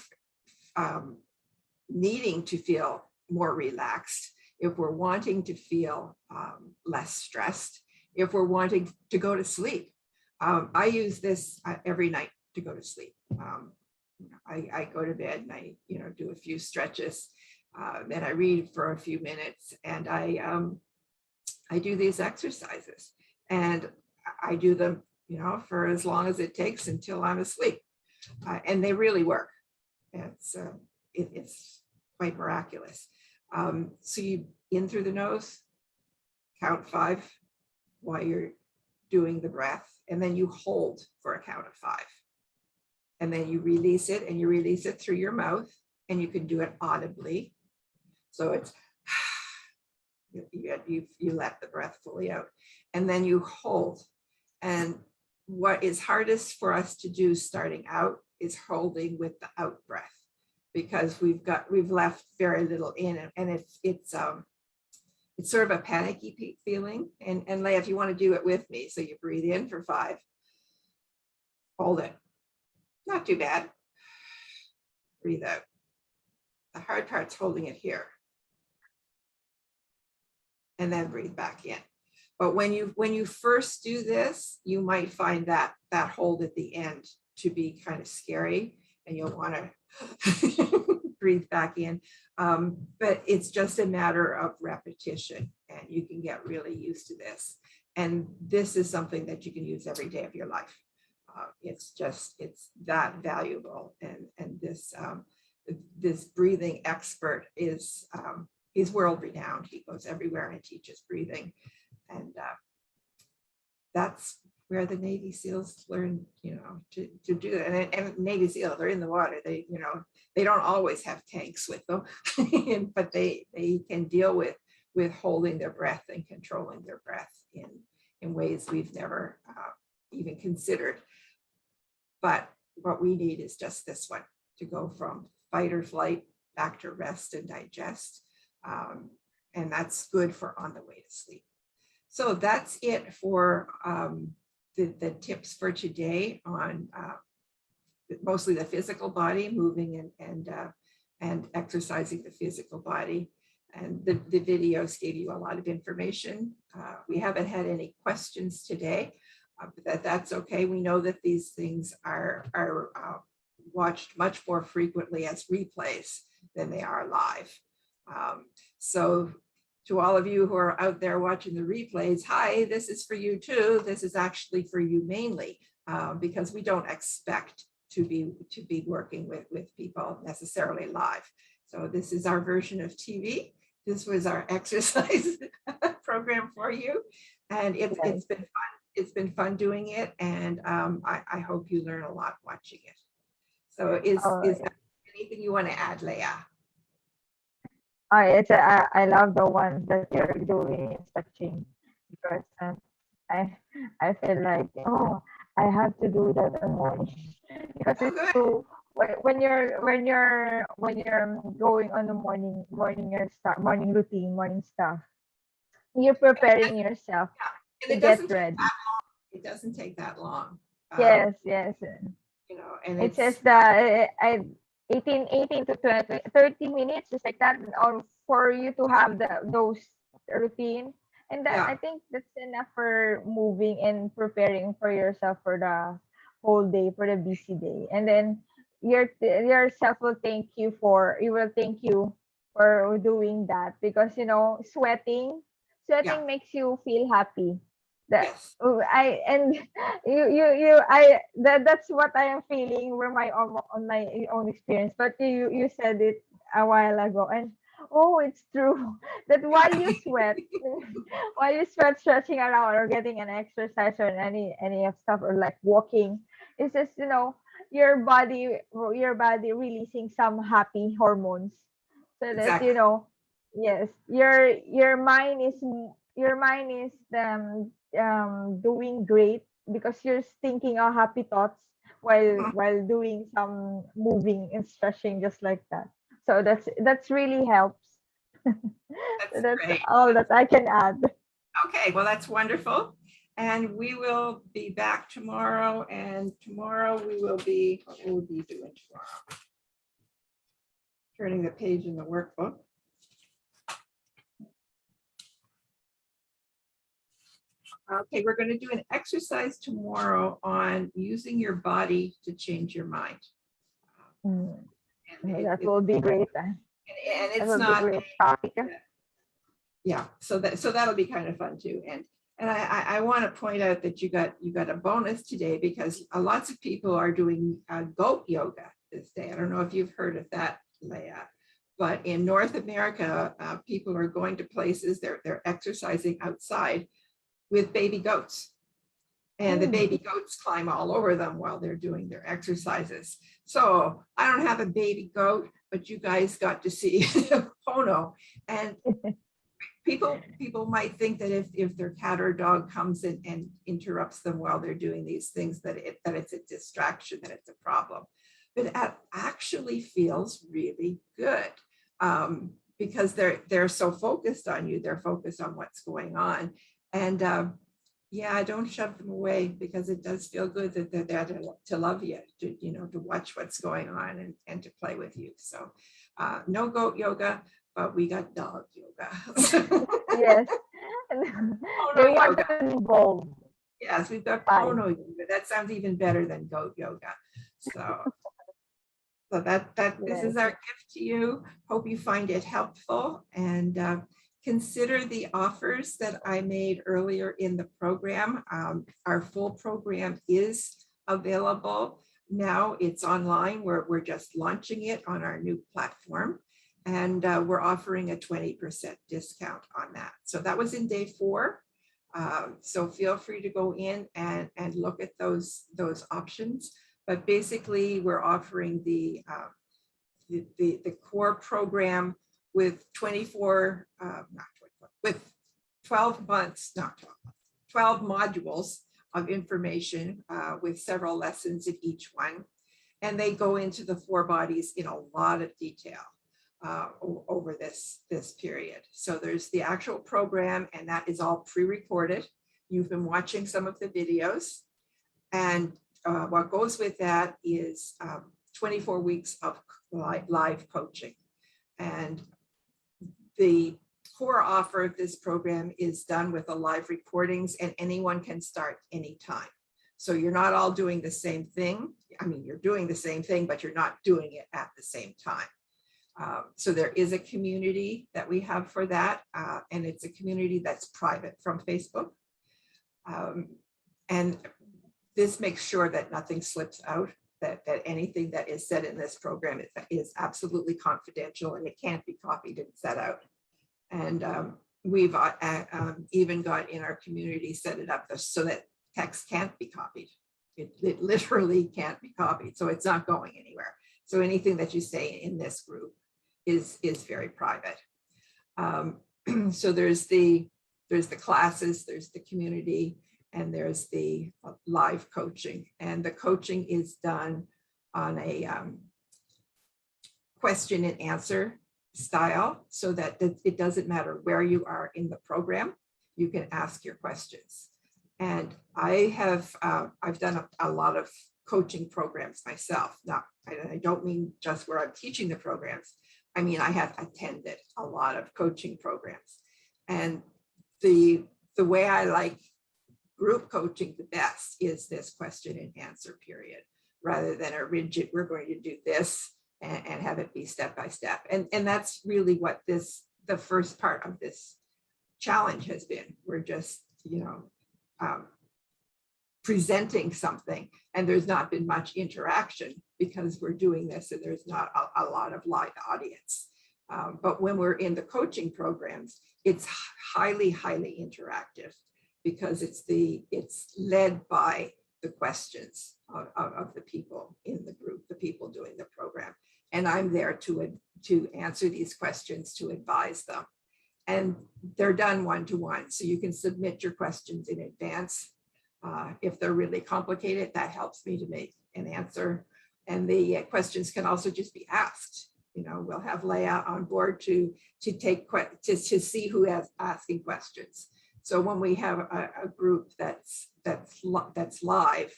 needing to feel more relaxed, if we're wanting to feel less stressed, if we're wanting to go to sleep, I use this every night to go to sleep. I go to bed and I do a few stretches, then I read for a few minutes, and I do these exercises, and I do them for as long as it takes until I'm asleep, and they really work. It's quite miraculous. So you in through the nose, count 5 while you're doing the breath, and then you hold for a count of 5. And then you release it, and you release it through your mouth, and you can do it audibly. So it's, you let the breath fully out, and then you hold. And what is hardest for us to do starting out is holding with the out breath, because we've left very little in, and it's sort of a panicky feeling. And Leah, if you want to do it with me, so you breathe in for 5, hold it, not too bad, breathe out. The hard part's holding it here, and then breathe back in. But when you first do this, you might find that hold at the end to be kind of scary, and you'll want to breathe back in. But it's just a matter of repetition, and you can get really used to this. And this is something that you can use every day of your life. It's that valuable. And this breathing expert is he's world renowned. He goes everywhere and teaches breathing. And that's where the Navy SEALs learn, to do it. And Navy SEALs, they're in the water. They don't always have tanks with them, but they can deal with holding their breath and controlling their breath in ways we've never even considered. But what we need is just this one, to go from fight or flight back to rest and digest. And that's good for on the way to sleep. So that's it for the tips for today on mostly the physical body, moving and exercising the physical body. And the videos gave you a lot of information. We haven't had any questions today, but that's okay. We know that these things are watched much more frequently as replays than they are live. So to all of you who are out there watching the replays, hi, this is for you too. This is actually for you mainly, because we don't expect to be working with people necessarily live. So this is our version of TV. This was our exercise program for you. And it's been fun. It's been fun doing it. And I hope you learn a lot watching it. So is there anything you want to add, Leah? I love the ones that you're doing in stretching, because I feel like, oh, I have to do that in the morning, because it's so when you're going on the morning routine, morning stuff, you're preparing yourself And to get ready. It doesn't take that long. Yes. And It says that 18 to 20, 30 minutes, just like that, or for you to have those routine. And that, I think that's enough for moving and preparing for yourself for the whole day, for the busy day. And then yourself will thank you for doing that, because sweating makes you feel happy. That Yes. I and you I that's what I am feeling were my on my own experience. But you said it a while ago, and oh, it's true that while you sweat, while you sweat, stretching around or getting an exercise or any of stuff or like walking, it's just your body releasing some happy hormones, so that Exactly. yes, your mind is doing great because you're thinking of happy thoughts while Mhm. while doing some moving and stretching just like that. So that's really helps. That's That's great. all that I can add. Okay, well, that's wonderful. And we will be back tomorrow. And tomorrow we will be, what will we be doing tomorrow? Turning the page in the workbook. Okay, we're going to do an exercise tomorrow on using your body to change your mind. Mm, And that will be great. and That it's will be not, great topic. yeah, so that'll be kind of fun too. And I want to point out that you got a bonus today because lots of people are doing goat yoga this day. I don't know if you've heard of that, Leah, but in North America, people are going to places, they're exercising outside with baby goats. And the baby goats climb all over them while they're doing their exercises. So I don't have a baby goat, but you guys got to see Pono. And people might think that if their cat or dog comes in and interrupts them while they're doing these things, that it's a distraction, that it's a problem. But it actually feels really good, because they're so focused on you. They're focused on what's going on. And yeah, don't shove them away, because it does feel good that they're there to love you, to watch what's going on and to play with you. So no goat yoga, but we got dog yoga. Yes. They Pono want yoga. to be bold. Yes, we've got Fine. pono yoga. That sounds even better than goat yoga. So this Yes. is our gift to you. Hope you find it helpful, and consider the offers that I made earlier in the program. Our full program is available now. It's online. We're just launching it on our new platform, and we're offering a 20% discount on that. So that was in day 4. So feel free to go in and look at those options. But basically, we're offering the core program with 24, not 24, with 12 months, not 12 months, 12 modules of information with several lessons in each one. And they go into the 4 bodies in a lot of detail over this period. So there's the actual program, and that is all pre-recorded. You've been watching some of the videos, and what goes with that is 24 weeks of live coaching. And the core offer of this program is done with the live recordings, and anyone can start anytime. So you're not all doing the same thing. I mean, you're doing the same thing, but you're not doing it at the same time. So there is a community that we have for that, and it's a community that's private from Facebook. And this makes sure that nothing slips out, that anything that is said in this program is absolutely confidential, and it can't be copied and set out. And we've even got in our community set it up so that text can't be copied. It literally can't be copied, so it's not going anywhere. So anything that you say in this group is very private. So there's the classes, there's the community, and there's the live coaching. And the coaching is done on a question and answer style, so that it doesn't matter where you are in the program, you can ask your questions. And I've done a lot of coaching programs myself. Now, I don't mean just where I'm teaching the programs. I mean, I have attended a lot of coaching programs. And the way I like group coaching the best is this question and answer period, rather than a rigid, we're going to do this and have it be step by step. And that's really what the first part of this challenge has been. We're just, presenting something, and there's not been much interaction because we're doing this and there's not a lot of live audience. But when we're in the coaching programs, it's highly interactive because it's led by the questions of the people in the group, the people doing the program. And I'm there to answer these questions, to advise them. And they're done one-to-one. So you can submit your questions in advance. If they're really complicated, that helps me to make an answer. And the questions can also just be asked. You know, we'll have Leah on board to see who is asking questions. So when we have a group that's live,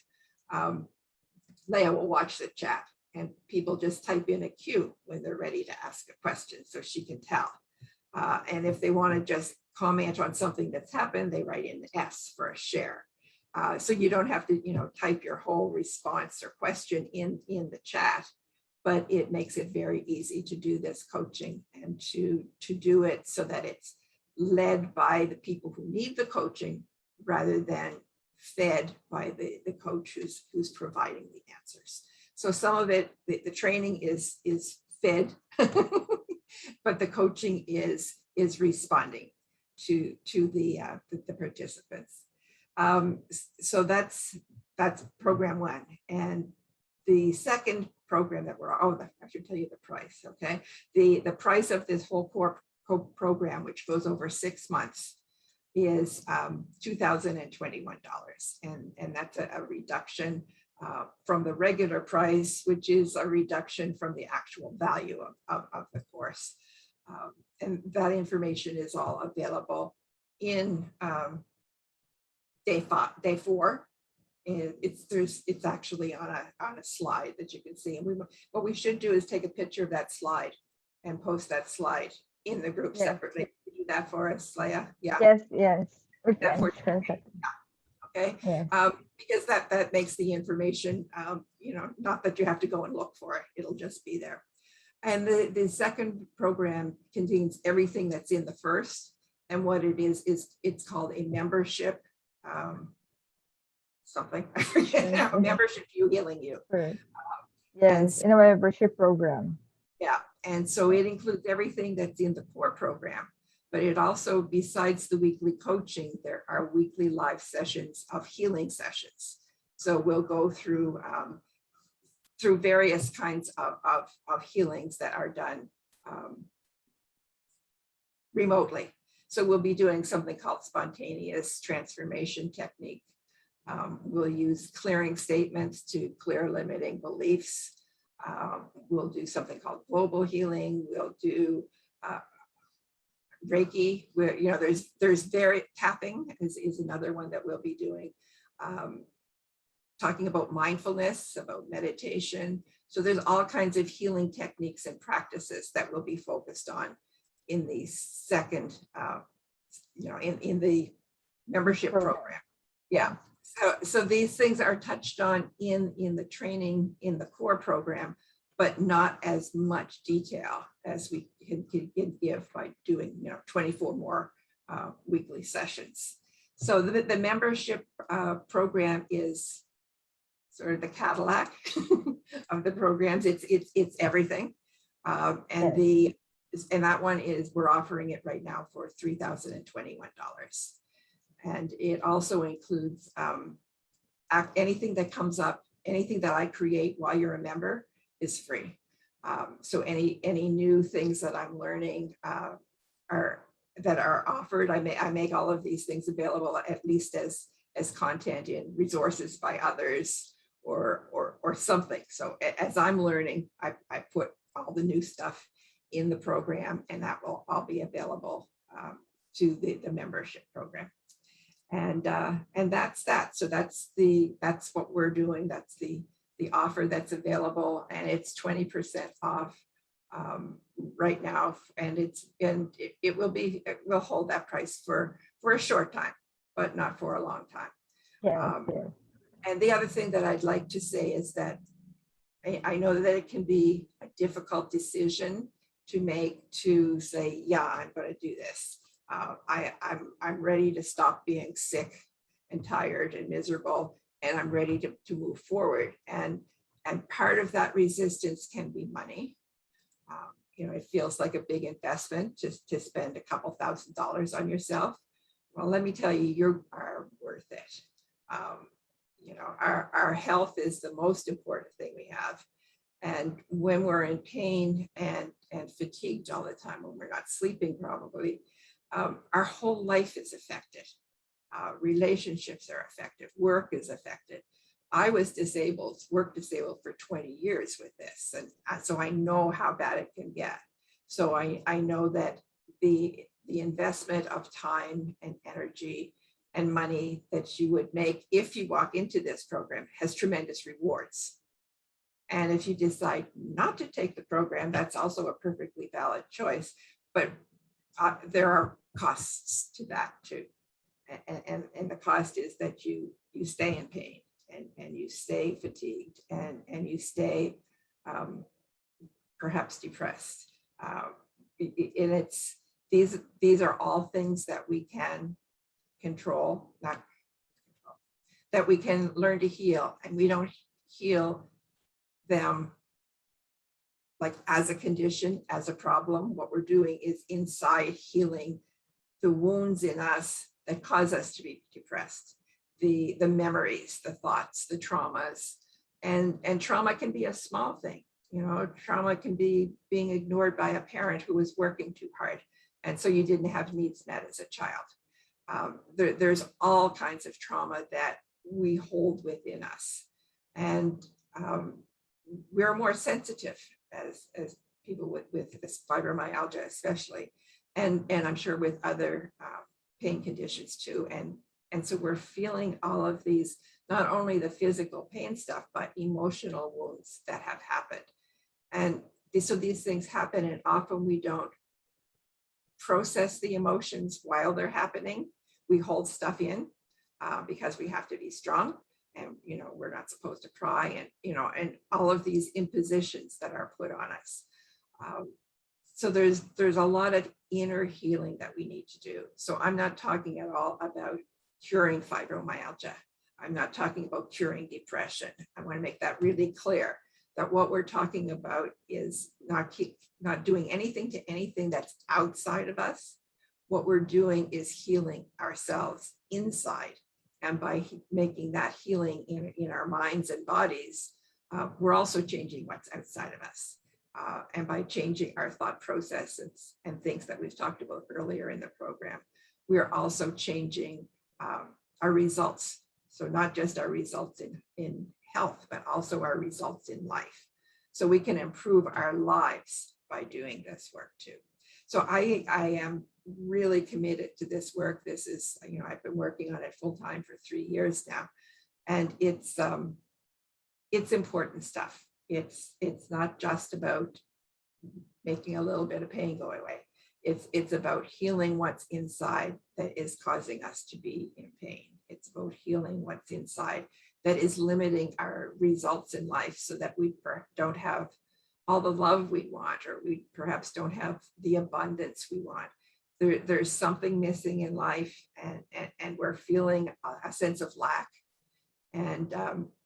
Leah will watch the chat and people just type in a Q when they're ready to ask a question so she can tell. And if they want to just comment on something that's happened, they write in the S for a share. So you don't have to, you know, type your whole response or question in the chat, but it makes it very easy to do this coaching and to do it so that it's led by the people who need the coaching rather than fed by the coach who's providing the answers. So some of it, the training is fed, but the coaching is responding to the participants. So that's program one. And the second program that I should tell you the price, okay? The price of this whole core program, which goes over 6 months, is $2,021. And that's a reduction from the regular price, which is a reduction from the actual value of the course. And that information is all available in day 4. It's actually on a slide that you can see. And what we should do is take a picture of that slide and post that slide in the group separately. Can you do that for us, Leah? Yeah. Yes. That for okay. Yes. Because that makes the information, you know, not that you have to go and look for it. It'll just be there. And the second program contains everything that's in the first. And what it is it's called a membership, something, I forget now, membership You Healing You. Right. Yes, in a membership program. Yeah, and so it includes everything that's in the core program, but it also, besides the weekly coaching, there are weekly live sessions of healing sessions. So we'll go through various kinds of healings that are done remotely. So we'll be doing something called spontaneous transformation technique. We'll use clearing statements to clear limiting beliefs. We'll do something called global healing. We'll do Reiki, where, you know, there's very tapping is another one that we'll be doing. Talking about mindfulness, about meditation. So there's all kinds of healing techniques and practices that will be focused on in the second, you know, in the membership program. Yeah. So these things are touched on in the training in the core program, but not as much detail as we can give by doing, you know, 24 more weekly sessions. So the membership program is sort of the Cadillac of the programs. It's everything, and that one is, we're offering it right now for $3,021. And it also includes anything that comes up, anything that I create while you're a member is free. So any new things that I'm learning that are offered, I make all of these things available at least as content in resources by others or something. So as I'm learning, I put all the new stuff in the program, and that will all be available to the membership program. And that's that. So that's what we're doing. That's the offer that's available, and it's 20% off right now. And we'll hold that price for a short time, but not for a long time. Yeah. And the other thing that I'd like to say is that I know that it can be a difficult decision to make, to say, yeah, I'm going to do this. I'm ready to stop being sick and tired and miserable, and I'm ready to move forward. And part of that resistance can be money. You know, it feels like a big investment just to spend a couple $1,000s on yourself. Well, let me tell you, you are worth it. You know, our health is the most important thing we have. And when we're in pain and fatigued all the time, when we're not sleeping probably, our whole life is affected. Relationships are affected, work is affected. I was work disabled for 20 years with this. And so I know how bad it can get. So I know that the investment of time and energy and money that you would make if you walk into this program has tremendous rewards. And if you decide not to take the program, that's also a perfectly valid choice. But there are costs to that too. And the cost is that you stay in pain and you stay fatigued and you stay perhaps depressed. And it's these are all things that we can control, not control, that we can learn to heal, and we don't heal them like as a condition, as a problem. What we're doing is inside healing the wounds in us that cause us to be depressed, the memories, the thoughts, the traumas. And trauma can be a small thing. You know, trauma can be being ignored by a parent who was working too hard, and so you didn't have needs met as a child. There's all kinds of trauma that we hold within us, and we're more sensitive as people with this fibromyalgia especially, and I'm sure with other pain conditions too. And so we're feeling all of these, not only the physical pain stuff, but emotional wounds that have happened. And so these things happen, and often we don't process the emotions while they're happening. We hold stuff in because we have to be strong, and you know, we're not supposed to cry, and you know, and all of these impositions that are put on us. So there's a lot of inner healing that we need to do. So I'm not talking at all about curing fibromyalgia. I'm not talking about curing depression. I want to make that really clear, that what we're talking about is not doing anything to anything that's outside of us. What we're doing is healing ourselves inside. And by making that healing in our minds and bodies, we're also changing what's outside of us. And by changing our thought processes and things that we've talked about earlier in the program, we are also changing our results. So not just our results in health, but also our results in life. So we can improve our lives by doing this work too. So I am really committed to this work. This is, you know, I've been working on it full time for 3 years now, and it's important stuff. It's not just about making a little bit of pain go away. It's about healing what's inside that is causing us to be in pain. It's about healing what's inside that is limiting our results in life, so that we don't have all the love we want, or we perhaps don't have the abundance we want. There's something missing in life, and we're feeling a sense of lack. And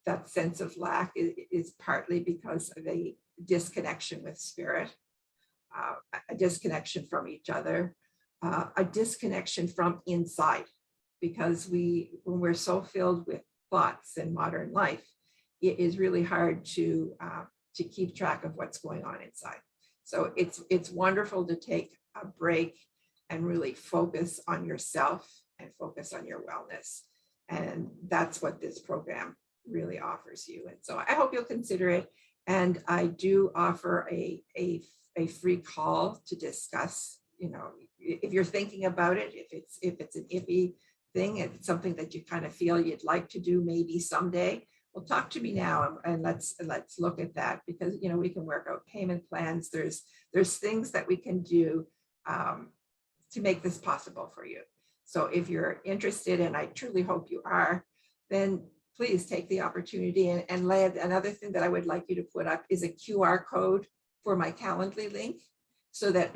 that sense of lack is partly because of a disconnection with spirit, a disconnection from each other, a disconnection from inside, because when we're so filled with thoughts in modern life, it is really hard to keep track of what's going on inside. So it's wonderful to take a break and really focus on yourself and focus on your wellness. And that's what this program really offers you. And so I hope you'll consider it. And I do offer a free call to discuss, you know, if you're thinking about it, if it's an iffy thing, if it's something that you kind of feel you'd like to do maybe someday, well, talk to me now, and let's look at that, because, you know, we can work out payment plans. There's things that we can do to make this possible for you. So if you're interested, and I truly hope you are, then please take the opportunity. And another thing that I would like you to put up is a QR code for my Calendly link, so that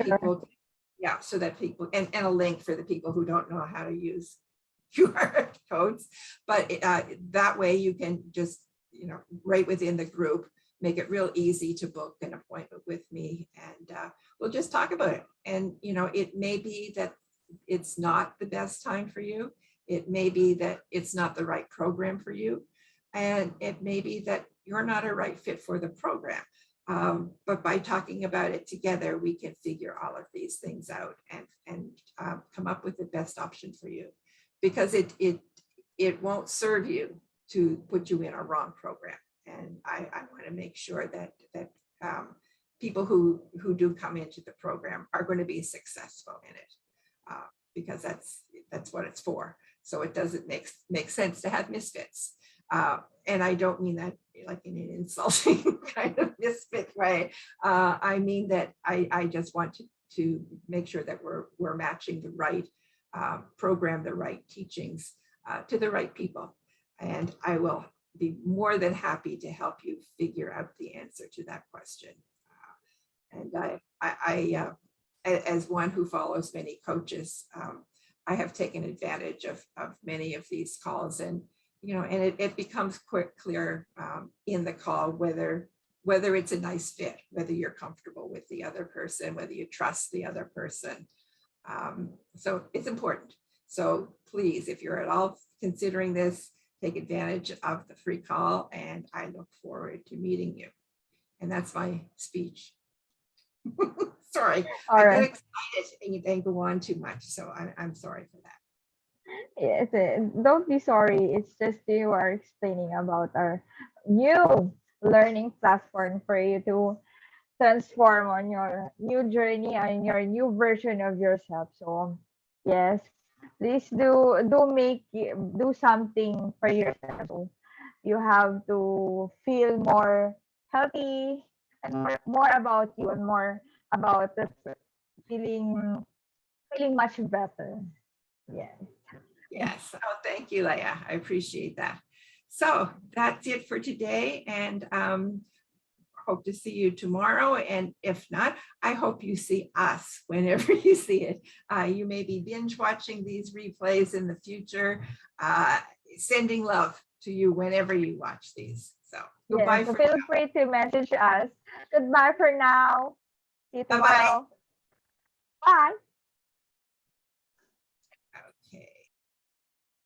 people, and a link for the people who don't know how to use QR codes, but that way you can just, right within the group, make it real easy to book an appointment with me, and we'll just talk about it. And, it may be that it's not the best time for you. It may be that it's not the right program for you. And it may be that you're not a right fit for the program. But by talking about it together, we can figure all of these things out and come up with the best option for you, because it won't serve you to put you in a wrong program. And I want to make sure that people who do come into the program are going to be successful in it, because that's what it's for. So it doesn't make sense to have misfits. And I don't mean that like in an insulting kind of misfit way. I mean that I just want to make sure that we're matching the right program, the right teachings to the right people. And I will be more than happy to help you figure out the answer to that question. And I as one who follows many coaches, I have taken advantage of many of these calls, and it becomes quick clear in the call whether it's a nice fit, whether you're comfortable with the other person, whether you trust the other person. So it's important. So please, if you're at all considering this, take advantage of the free call, and I look forward to meeting you. And that's my speech. Sorry, I get excited and go on too much, so I'm sorry for that. Yes, don't be sorry. It's just you are explaining about our new learning platform for you to transform on your new journey and your new version of yourself. So yes, please do something for yourself. So you have to feel more healthy and more about you and more about the feeling much better. Yes. Yes. Oh, thank you, Leah. I appreciate that. So that's it for today, and hope to see you tomorrow. And if not, I hope you see us whenever you see it. You may be binge watching these replays in the future. Sending love to you whenever you watch these. So goodbye. Yes, so feel free to message us. Goodbye for now. See you tomorrow. Bye.